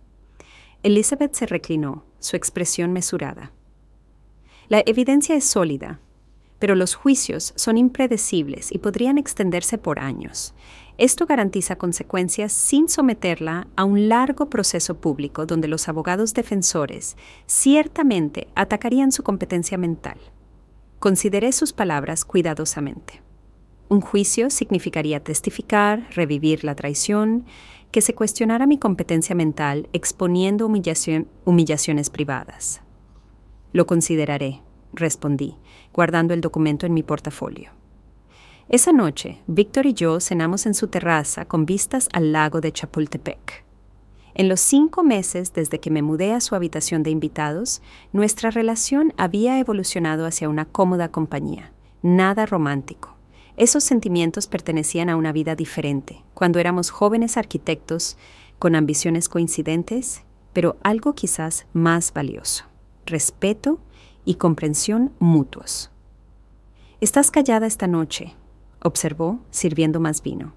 Elizabeth se reclinó, su expresión mesurada. La evidencia es sólida, pero los juicios son impredecibles y podrían extenderse por años. Esto garantiza consecuencias sin someterla a un largo proceso público donde los abogados defensores ciertamente atacarían su competencia mental. Consideré sus palabras cuidadosamente. Un juicio significaría testificar, revivir la traición, que se cuestionara mi competencia mental exponiendo humillaciones privadas. Lo consideraré, respondí, guardando el documento en mi portafolio. Esa noche, Víctor y yo cenamos en su terraza con vistas al lago de Chapultepec. En los 5 meses desde que me mudé a su habitación de invitados, nuestra relación había evolucionado hacia una cómoda compañía, nada romántico. Esos sentimientos pertenecían a una vida diferente, cuando éramos jóvenes arquitectos con ambiciones coincidentes, pero algo quizás más valioso: respeto y comprensión mutuos. «Estás callada esta noche», observó, sirviendo más vino.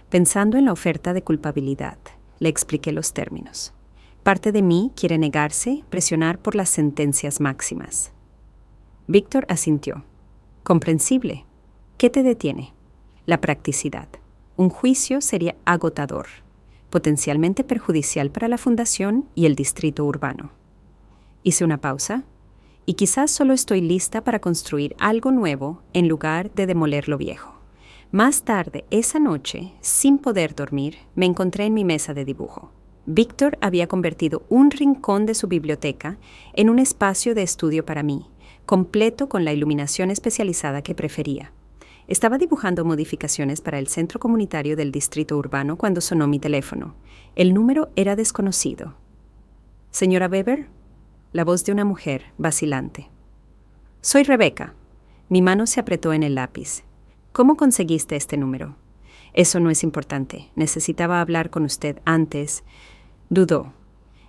Pensando en la oferta de culpabilidad, le expliqué los términos. Parte de mí quiere negarse, presionar por las sentencias máximas. Víctor asintió. Comprensible. ¿Qué te detiene? La practicidad. Un juicio sería agotador, potencialmente perjudicial para la fundación y el distrito urbano. Hice una pausa. Y quizás solo estoy lista para construir algo nuevo en lugar de demoler lo viejo. Más tarde, esa noche, sin poder dormir, me encontré en mi mesa de dibujo. Víctor había convertido un rincón de su biblioteca en un espacio de estudio para mí, completo con la iluminación especializada que prefería. Estaba dibujando modificaciones para el centro comunitario del distrito urbano cuando sonó mi teléfono. El número era desconocido. «Señora Weber», la voz de una mujer, vacilante. «Soy Rebecca». Mi mano se apretó en el lápiz. «¿Cómo conseguiste este número?» «Eso no es importante. Necesitaba hablar con usted antes». Dudó.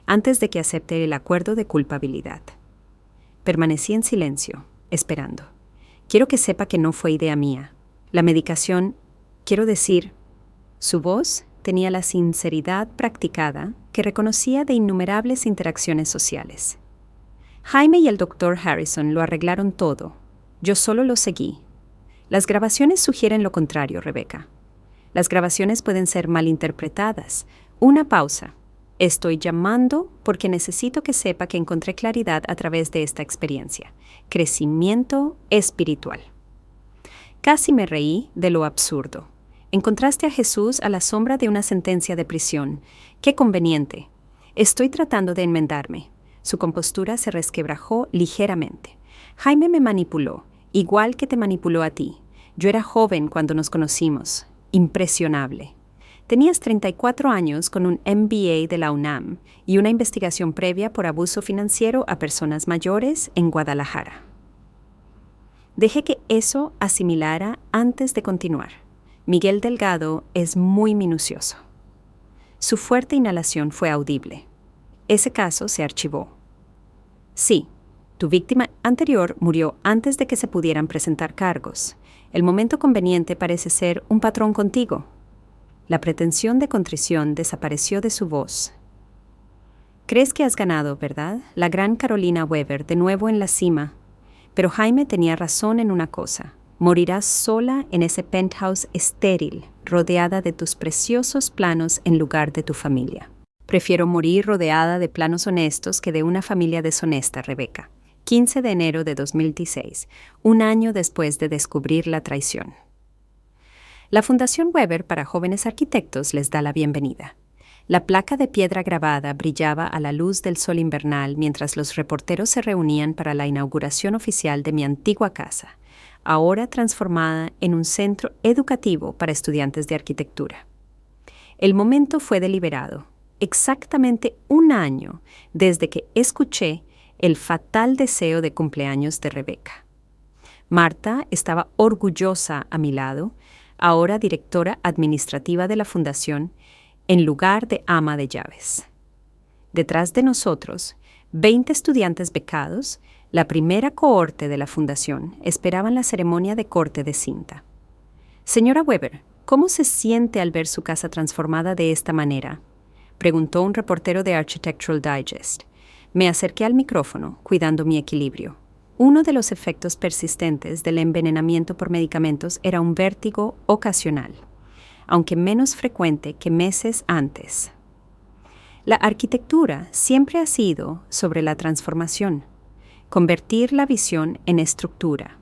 «Antes de que acepte el acuerdo de culpabilidad». Permanecí en silencio, esperando. «Quiero que sepa que no fue idea mía. La medicación, quiero decir». Su voz tenía la sinceridad practicada que reconocía de innumerables interacciones sociales. Jaime y el Dr. Harrison lo arreglaron todo. Yo solo lo seguí. Las grabaciones sugieren lo contrario, Rebecca. Las grabaciones pueden ser malinterpretadas. Una pausa. Estoy llamando porque necesito que sepa que encontré claridad a través de esta experiencia. Crecimiento espiritual. Casi me reí de lo absurdo. Encontraste a Jesús a la sombra de una sentencia de prisión. ¡Qué conveniente! Estoy tratando de enmendarme. Su compostura se resquebrajó ligeramente. Jaime me manipuló, igual que te manipuló a ti. Yo era joven cuando nos conocimos. Impresionable. Tenías 34 años con un MBA de la UNAM y una investigación previa por abuso financiero a personas mayores en Guadalajara. Dejé que eso asimilara antes de continuar. Miguel Delgado es muy minucioso. Su fuerte inhalación fue audible. Ese caso se archivó. Sí, tu víctima anterior murió antes de que se pudieran presentar cargos. El momento conveniente parece ser un patrón contigo. La pretensión de contrición desapareció de su voz. Crees que has ganado, ¿verdad? La gran Carolina Weber, de nuevo en la cima. Pero Jaime tenía razón en una cosa. Morirás sola en ese penthouse estéril, rodeada de tus preciosos planos en lugar de tu familia. Prefiero morir rodeada de planos honestos que de una familia deshonesta, Rebecca. 15 de enero de 2016, un año después de descubrir la traición. La Fundación Weber para Jóvenes Arquitectos les da la bienvenida. La placa de piedra grabada brillaba a la luz del sol invernal mientras los reporteros se reunían para la inauguración oficial de mi antigua casa, ahora transformada en un centro educativo para estudiantes de arquitectura. El momento fue deliberado, exactamente un año desde que escuché el fatal deseo de cumpleaños de Rebeca. Marta estaba orgullosa a mi lado, ahora directora administrativa de la fundación, en lugar de ama de llaves. Detrás de nosotros, 20 estudiantes becados, la primera cohorte de la fundación, esperaban la ceremonia de corte de cinta. Señora Weber, ¿cómo se siente al ver su casa transformada de esta manera?, preguntó un reportero de Architectural Digest. Me acerqué al micrófono, cuidando mi equilibrio. Uno de los efectos persistentes del envenenamiento por medicamentos era un vértigo ocasional, aunque menos frecuente que meses antes. La arquitectura siempre ha sido sobre la transformación, convertir la visión en estructura,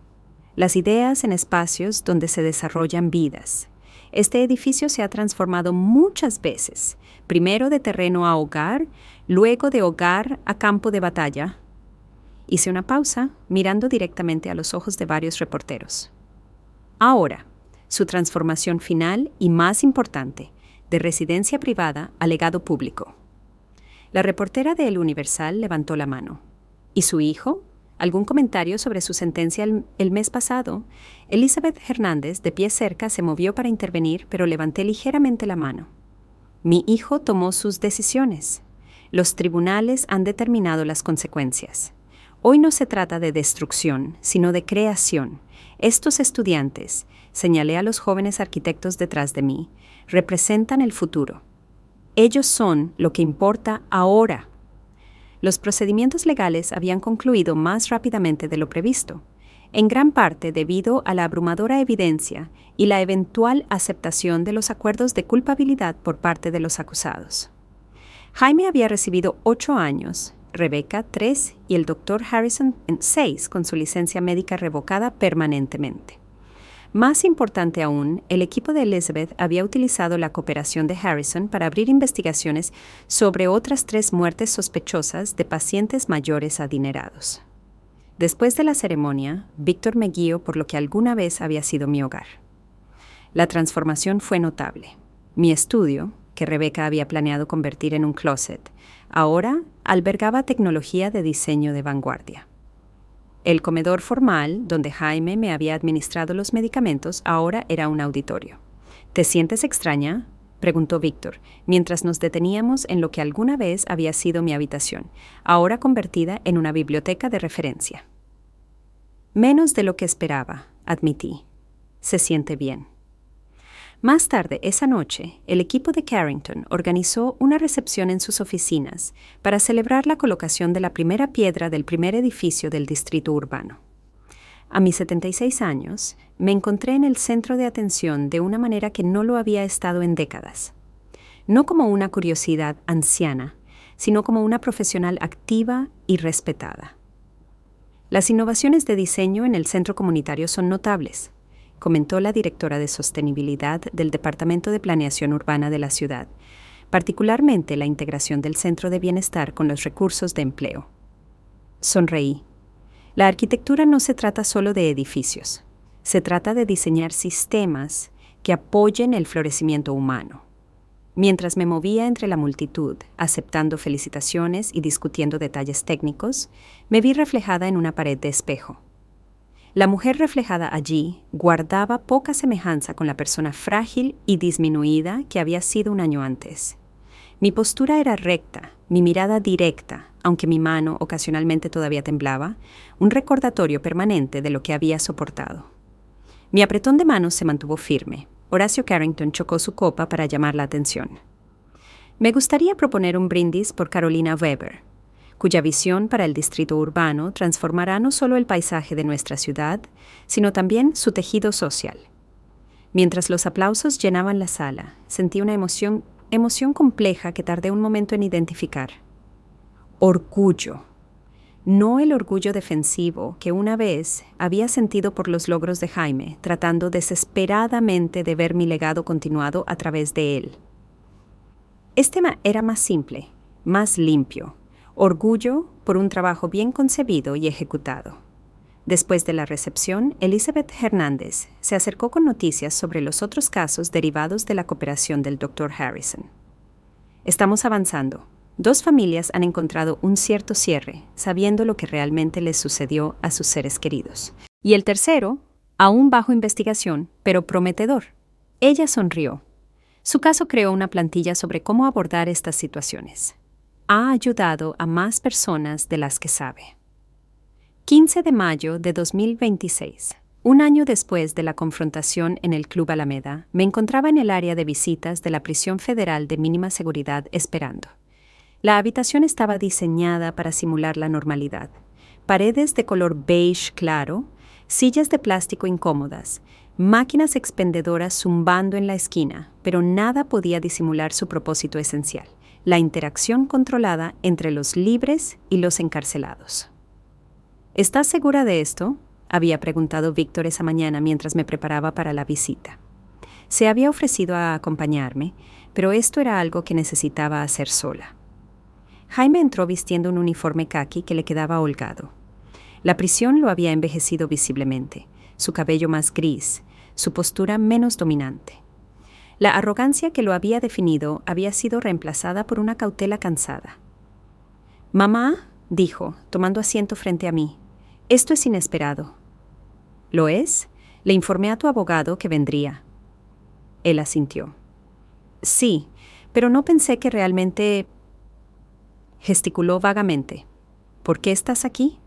las ideas en espacios donde se desarrollan vidas. Este edificio se ha transformado muchas veces, primero de terreno a hogar, luego de hogar a campo de batalla. Hice una pausa, mirando directamente a los ojos de varios reporteros. Ahora, su transformación final y más importante, de residencia privada a legado público. La reportera de El Universal levantó la mano. ¿Y su hijo? ¿Algún comentario sobre su sentencia el mes pasado? Elizabeth Hernández, de pie cerca, se movió para intervenir, pero levanté ligeramente la mano. Mi hijo tomó sus decisiones. Los tribunales han determinado las consecuencias. Hoy no se trata de destrucción, sino de creación. Estos estudiantes, señalé a los jóvenes arquitectos detrás de mí, representan el futuro. Ellos son lo que importa ahora. Los procedimientos legales habían concluido más rápidamente de lo previsto, en gran parte debido a la abrumadora evidencia y la eventual aceptación de los acuerdos de culpabilidad por parte de los acusados. Jaime había recibido 8 años, Rebeca 3 y el Dr. Harrison 6 con su licencia médica revocada permanentemente. Más importante aún, el equipo de Elizabeth había utilizado la cooperación de Harrison para abrir investigaciones sobre otras 3 muertes sospechosas de pacientes mayores adinerados. Después de la ceremonia, Víctor me guió por lo que alguna vez había sido mi hogar. La transformación fue notable. Mi estudio, que Rebeca había planeado convertir en un closet, ahora albergaba tecnología de diseño de vanguardia. El comedor formal, donde Jaime me había administrado los medicamentos, ahora era un auditorio. ¿Te sientes extraña?, preguntó Víctor, mientras nos deteníamos en lo que alguna vez había sido mi habitación, ahora convertida en una biblioteca de referencia. Menos de lo que esperaba, admití. Se siente bien. Más tarde, esa noche, el equipo de Carrington organizó una recepción en sus oficinas para celebrar la colocación de la primera piedra del primer edificio del distrito urbano. A mis 76 años, me encontré en el centro de atención de una manera que no lo había estado en décadas. No como una curiosidad anciana, sino como una profesional activa y respetada. Las innovaciones de diseño en el centro comunitario son notables, comentó la directora de sostenibilidad del Departamento de Planeación Urbana de la ciudad, particularmente la integración del centro de bienestar con los recursos de empleo. Sonreí. La arquitectura no se trata solo de edificios, se trata de diseñar sistemas que apoyen el florecimiento humano. Mientras me movía entre la multitud, aceptando felicitaciones y discutiendo detalles técnicos, me vi reflejada en una pared de espejo. La mujer reflejada allí guardaba poca semejanza con la persona frágil y disminuida que había sido un año antes. Mi postura era recta, mi mirada directa, aunque mi mano ocasionalmente todavía temblaba, un recordatorio permanente de lo que había soportado. Mi apretón de manos se mantuvo firme. Horacio Carrington chocó su copa para llamar la atención. Me gustaría proponer un brindis por Carolina Weber, cuya visión para el distrito urbano transformará no solo el paisaje de nuestra ciudad, sino también su tejido social. Mientras los aplausos llenaban la sala, sentí una emoción compleja que tardé un momento en identificar. Orgullo. No el orgullo defensivo que una vez había sentido por los logros de Jaime, tratando desesperadamente de ver mi legado continuado a través de él. Era más simple, más limpio, orgullo por un trabajo bien concebido y ejecutado. Después de la recepción, Elizabeth Hernández se acercó con noticias sobre los otros casos derivados de la cooperación del Dr. Harrison. Estamos avanzando. 2 familias han encontrado un cierto cierre, sabiendo lo que realmente les sucedió a sus seres queridos. Y el tercero, aún bajo investigación, pero prometedor. Ella sonrió. Su caso creó una plantilla sobre cómo abordar estas situaciones. Ha ayudado a más personas de las que sabe. 15 de mayo de 2026. Un año después de la confrontación en el Club Alameda, me encontraba en el área de visitas de la Prisión Federal de Mínima Seguridad esperando. La habitación estaba diseñada para simular la normalidad. Paredes de color beige claro, sillas de plástico incómodas, máquinas expendedoras zumbando en la esquina, pero nada podía disimular su propósito esencial, la interacción controlada entre los libres y los encarcelados. ¿Estás segura de esto?, había preguntado Víctor esa mañana mientras me preparaba para la visita. Se había ofrecido a acompañarme, pero esto era algo que necesitaba hacer sola. Jaime entró vistiendo un uniforme caqui que le quedaba holgado. La prisión lo había envejecido visiblemente, su cabello más gris, su postura menos dominante. La arrogancia que lo había definido había sido reemplazada por una cautela cansada. «Mamá», dijo, tomando asiento frente a mí, «esto es inesperado». «¿Lo es? Le informé a tu abogado que vendría». Él asintió. «Sí, pero no pensé que realmente...». Gesticuló vagamente. «¿Por qué estás aquí?».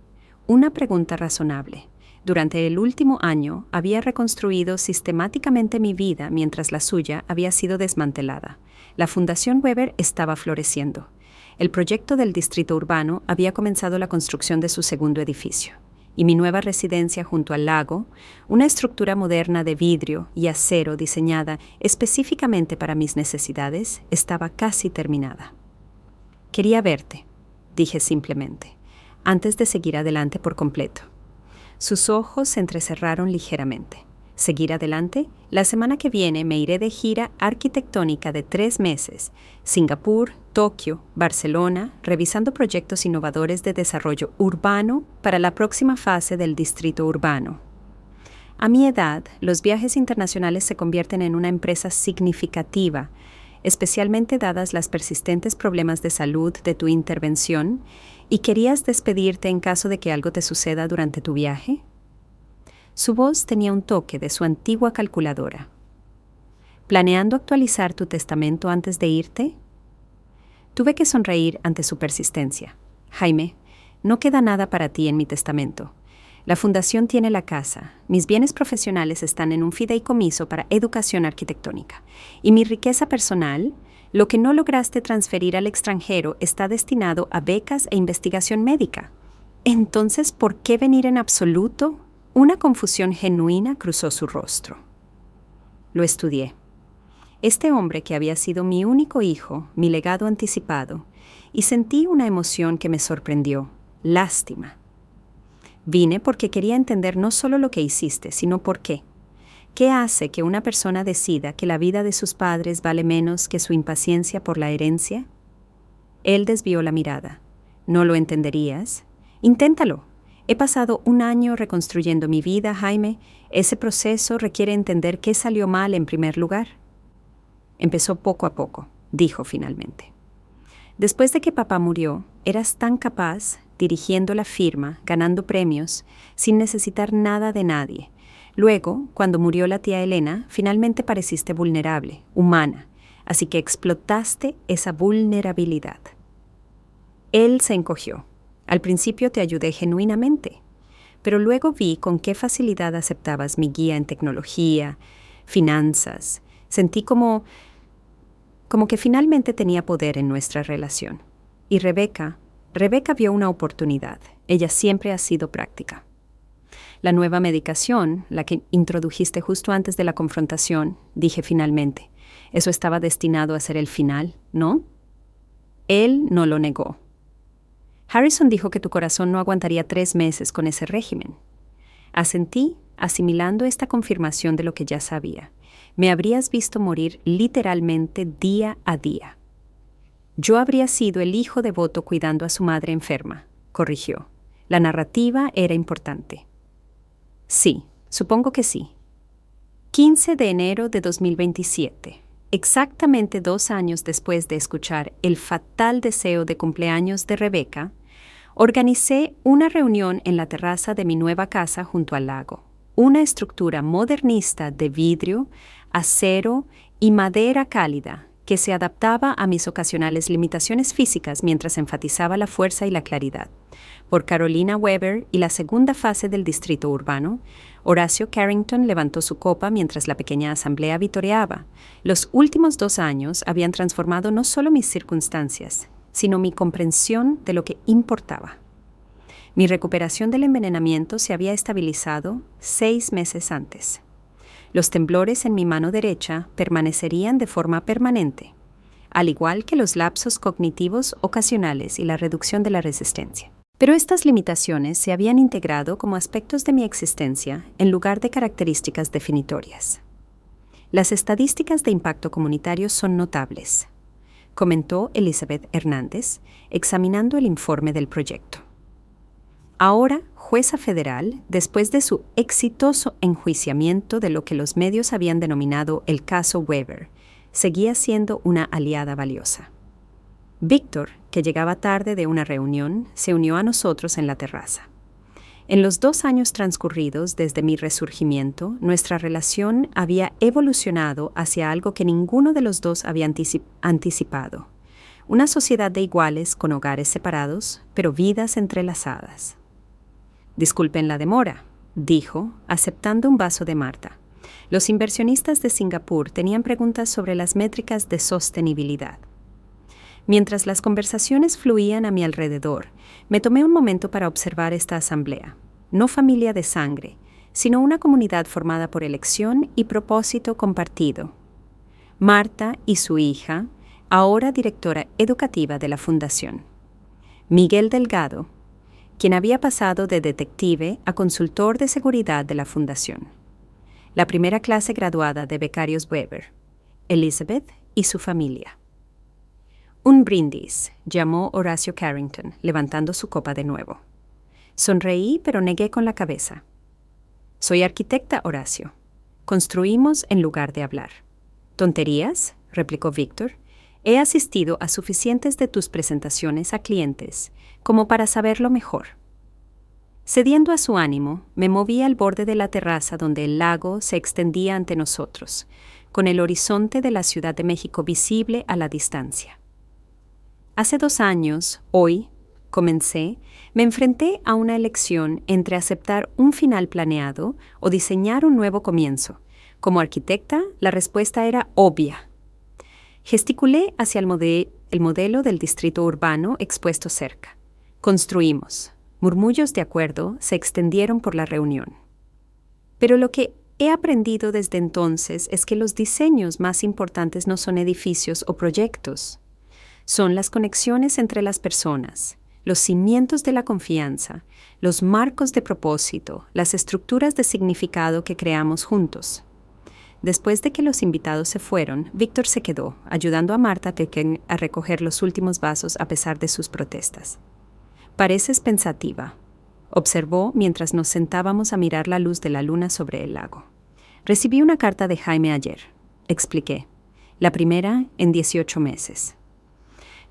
Una pregunta razonable. Durante el último año había reconstruido sistemáticamente mi vida mientras la suya había sido desmantelada. La Fundación Weber estaba floreciendo. El proyecto del distrito urbano había comenzado la construcción de su segundo edificio. Y mi nueva residencia junto al lago, una estructura moderna de vidrio y acero diseñada específicamente para mis necesidades, estaba casi terminada. «Quería verte», dije simplemente, antes de seguir adelante por completo. Sus ojos se entrecerraron ligeramente. ¿Seguir adelante? La semana que viene me iré de gira arquitectónica de 3 meses. Singapur, Tokio, Barcelona, revisando proyectos innovadores de desarrollo urbano para la próxima fase del distrito urbano. A mi edad, los viajes internacionales se convierten en una empresa significativa, especialmente dadas las persistentes problemas de salud de tu intervención, ¿y querías despedirte en caso de que algo te suceda durante tu viaje? Su voz tenía un toque de su antigua calculadora. ¿Planeando actualizar tu testamento antes de irte? Tuve que sonreír ante su persistencia. Jaime, no queda nada para ti en mi testamento. La fundación tiene la casa, mis bienes profesionales están en un fideicomiso para educación arquitectónica, y mi riqueza personal, lo que no lograste transferir al extranjero, está destinado a becas e investigación médica. Entonces, ¿por qué venir en absoluto? Una confusión genuina cruzó su rostro. Lo estudié. Este hombre que había sido mi único hijo, mi legado anticipado, y sentí una emoción que me sorprendió, lástima. Vine porque quería entender no solo lo que hiciste, sino por qué. ¿Qué hace que una persona decida que la vida de sus padres vale menos que su impaciencia por la herencia? Él desvió la mirada. ¿No lo entenderías? Inténtalo. He pasado 1 año reconstruyendo mi vida, Jaime. Ese proceso requiere entender qué salió mal en primer lugar. Empezó poco a poco, dijo finalmente. Después de que papá murió, eras tan capaz, dirigiendo la firma, ganando premios, sin necesitar nada de nadie. Luego, cuando murió la tía Elena, finalmente pareciste vulnerable, humana, así que explotaste esa vulnerabilidad. Él se encogió. Al principio te ayudé genuinamente, pero luego vi con qué facilidad aceptabas mi guía en tecnología, finanzas. Sentí como que finalmente tenía poder en nuestra relación. Y Rebeca vio una oportunidad. Ella siempre ha sido práctica. La nueva medicación, la que introdujiste justo antes de la confrontación, dije finalmente, eso estaba destinado a ser el final, ¿no? Él no lo negó. Harrison dijo que tu corazón no aguantaría 3 meses con ese régimen. Asentí, asimilando esta confirmación de lo que ya sabía. Me habrías visto morir literalmente día a día. Yo habría sido el hijo devoto cuidando a su madre enferma, corrigió. La narrativa era importante. Sí, supongo que sí. 15 de enero de 2027. Exactamente 2 años después de escuchar el fatal deseo de cumpleaños de Rebeca, organicé una reunión en la terraza de mi nueva casa junto al lago. Una estructura modernista de vidrio, acero y madera cálida que se adaptaba a mis ocasionales limitaciones físicas mientras enfatizaba la fuerza y la claridad. Por Carolina Weber y la segunda fase del distrito urbano, Horacio Carrington levantó su copa mientras la pequeña asamblea vitoreaba. Los últimos 2 años habían transformado no solo mis circunstancias, sino mi comprensión de lo que importaba. Mi recuperación del envenenamiento se había estabilizado 6 meses antes. Los temblores en mi mano derecha permanecerían de forma permanente, al igual que los lapsos cognitivos ocasionales y la reducción de la resistencia. Pero estas limitaciones se habían integrado como aspectos de mi existencia en lugar de características definitorias. Las estadísticas de impacto comunitario son notables, comentó Elizabeth Hernández, examinando el informe del proyecto. Ahora, jueza federal, después de su exitoso enjuiciamiento de lo que los medios habían denominado el caso Weber, seguía siendo una aliada valiosa. Víctor, que llegaba tarde de una reunión, se unió a nosotros en la terraza. En los 2 años transcurridos desde mi resurgimiento, nuestra relación había evolucionado hacia algo que ninguno de los dos había anticipado. Una sociedad de iguales con hogares separados, pero vidas entrelazadas. Disculpen la demora, dijo, aceptando un vaso de Marta. Los inversionistas de Singapur tenían preguntas sobre las métricas de sostenibilidad. Mientras las conversaciones fluían a mi alrededor, me tomé un momento para observar esta asamblea, no familia de sangre, sino una comunidad formada por elección y propósito compartido. Marta y su hija, ahora directora educativa de la Fundación. Miguel Delgado, quien había pasado de detective a consultor de seguridad de la Fundación. La primera clase graduada de becarios Weber, Elizabeth y su familia. Un brindis, llamó Horacio Carrington, levantando su copa de nuevo. Sonreí, pero negué con la cabeza. Soy arquitecta, Horacio. Construimos en lugar de hablar. ¿Tonterías?, replicó Víctor. He asistido a suficientes de tus presentaciones a clientes como para saberlo mejor. Cediendo a su ánimo, me moví al borde de la terraza donde el lago se extendía ante nosotros, con el horizonte de la Ciudad de México visible a la distancia. Hace 2 años, hoy, me enfrenté a una elección entre aceptar un final planeado o diseñar un nuevo comienzo. Como arquitecta, la respuesta era obvia. Gesticulé hacia el modelo del distrito urbano expuesto cerca. Construimos. Murmullos de acuerdo se extendieron por la reunión. Pero lo que he aprendido desde entonces es que los diseños más importantes no son edificios o proyectos. Son las conexiones entre las personas, los cimientos de la confianza, los marcos de propósito, las estructuras de significado que creamos juntos. Después de que los invitados se fueron, Víctor se quedó, ayudando a Marta a recoger los últimos vasos a pesar de sus protestas. Pareces pensativa, observó mientras nos sentábamos a mirar la luz de la luna sobre el lago. Recibí una carta de Jaime ayer, expliqué. La primera en 18 meses.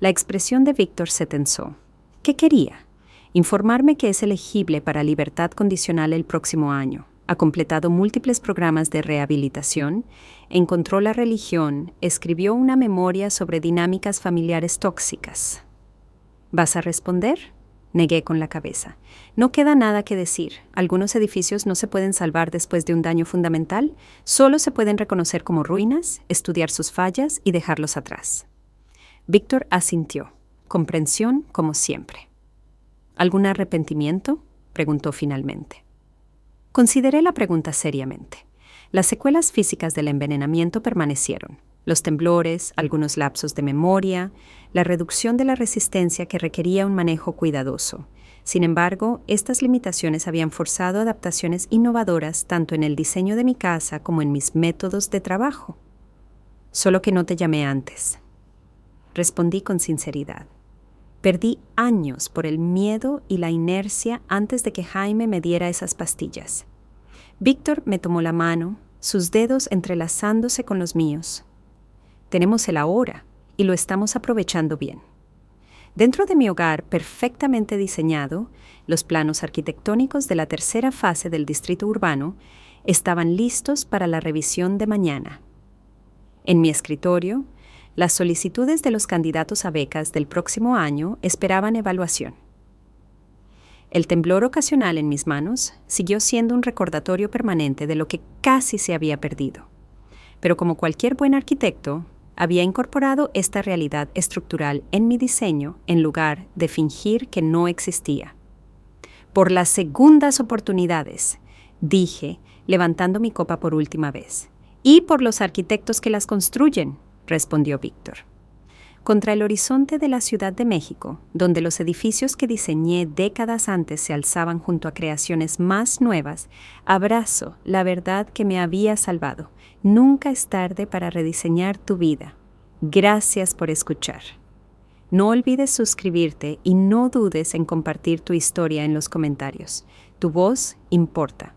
La expresión de Víctor se tensó. ¿Qué quería? Informarme que es elegible para libertad condicional el próximo año. Ha completado múltiples programas de rehabilitación, encontró la religión, escribió una memoria sobre dinámicas familiares tóxicas. ¿Vas a responder? Negué con la cabeza. No queda nada que decir. Algunos edificios no se pueden salvar después de un daño fundamental, solo se pueden reconocer como ruinas, estudiar sus fallas y dejarlos atrás. Víctor asintió. Comprensión como siempre. ¿Algún arrepentimiento?, preguntó finalmente. Consideré la pregunta seriamente. Las secuelas físicas del envenenamiento permanecieron. Los temblores, algunos lapsos de memoria, la reducción de la resistencia que requería un manejo cuidadoso. Sin embargo, estas limitaciones habían forzado adaptaciones innovadoras tanto en el diseño de mi casa como en mis métodos de trabajo. Solo que no te llamé antes. respondí con sinceridad. Perdí años por el miedo y la inercia antes de que Jaime me diera esas pastillas. Víctor me tomó la mano, sus dedos entrelazándose con los míos. Tenemos el ahora y lo estamos aprovechando bien. Dentro de mi hogar perfectamente diseñado, los planos arquitectónicos de la tercera fase del distrito urbano estaban listos para la revisión de mañana. En mi escritorio, las solicitudes de los candidatos a becas del próximo año esperaban evaluación. El temblor ocasional en mis manos siguió siendo un recordatorio permanente de lo que casi se había perdido. Pero como cualquier buen arquitecto, había incorporado esta realidad estructural en mi diseño en lugar de fingir que no existía. Por las segundas oportunidades, dije, levantando mi copa por última vez. Y por los arquitectos que las construyen, respondió Víctor. Contra el horizonte de la Ciudad de México, donde los edificios que diseñé décadas antes se alzaban junto a creaciones más nuevas, abrazo la verdad que me había salvado. Nunca es tarde para rediseñar tu vida. Gracias por escuchar. No olvides suscribirte y no dudes en compartir tu historia en los comentarios. Tu voz importa.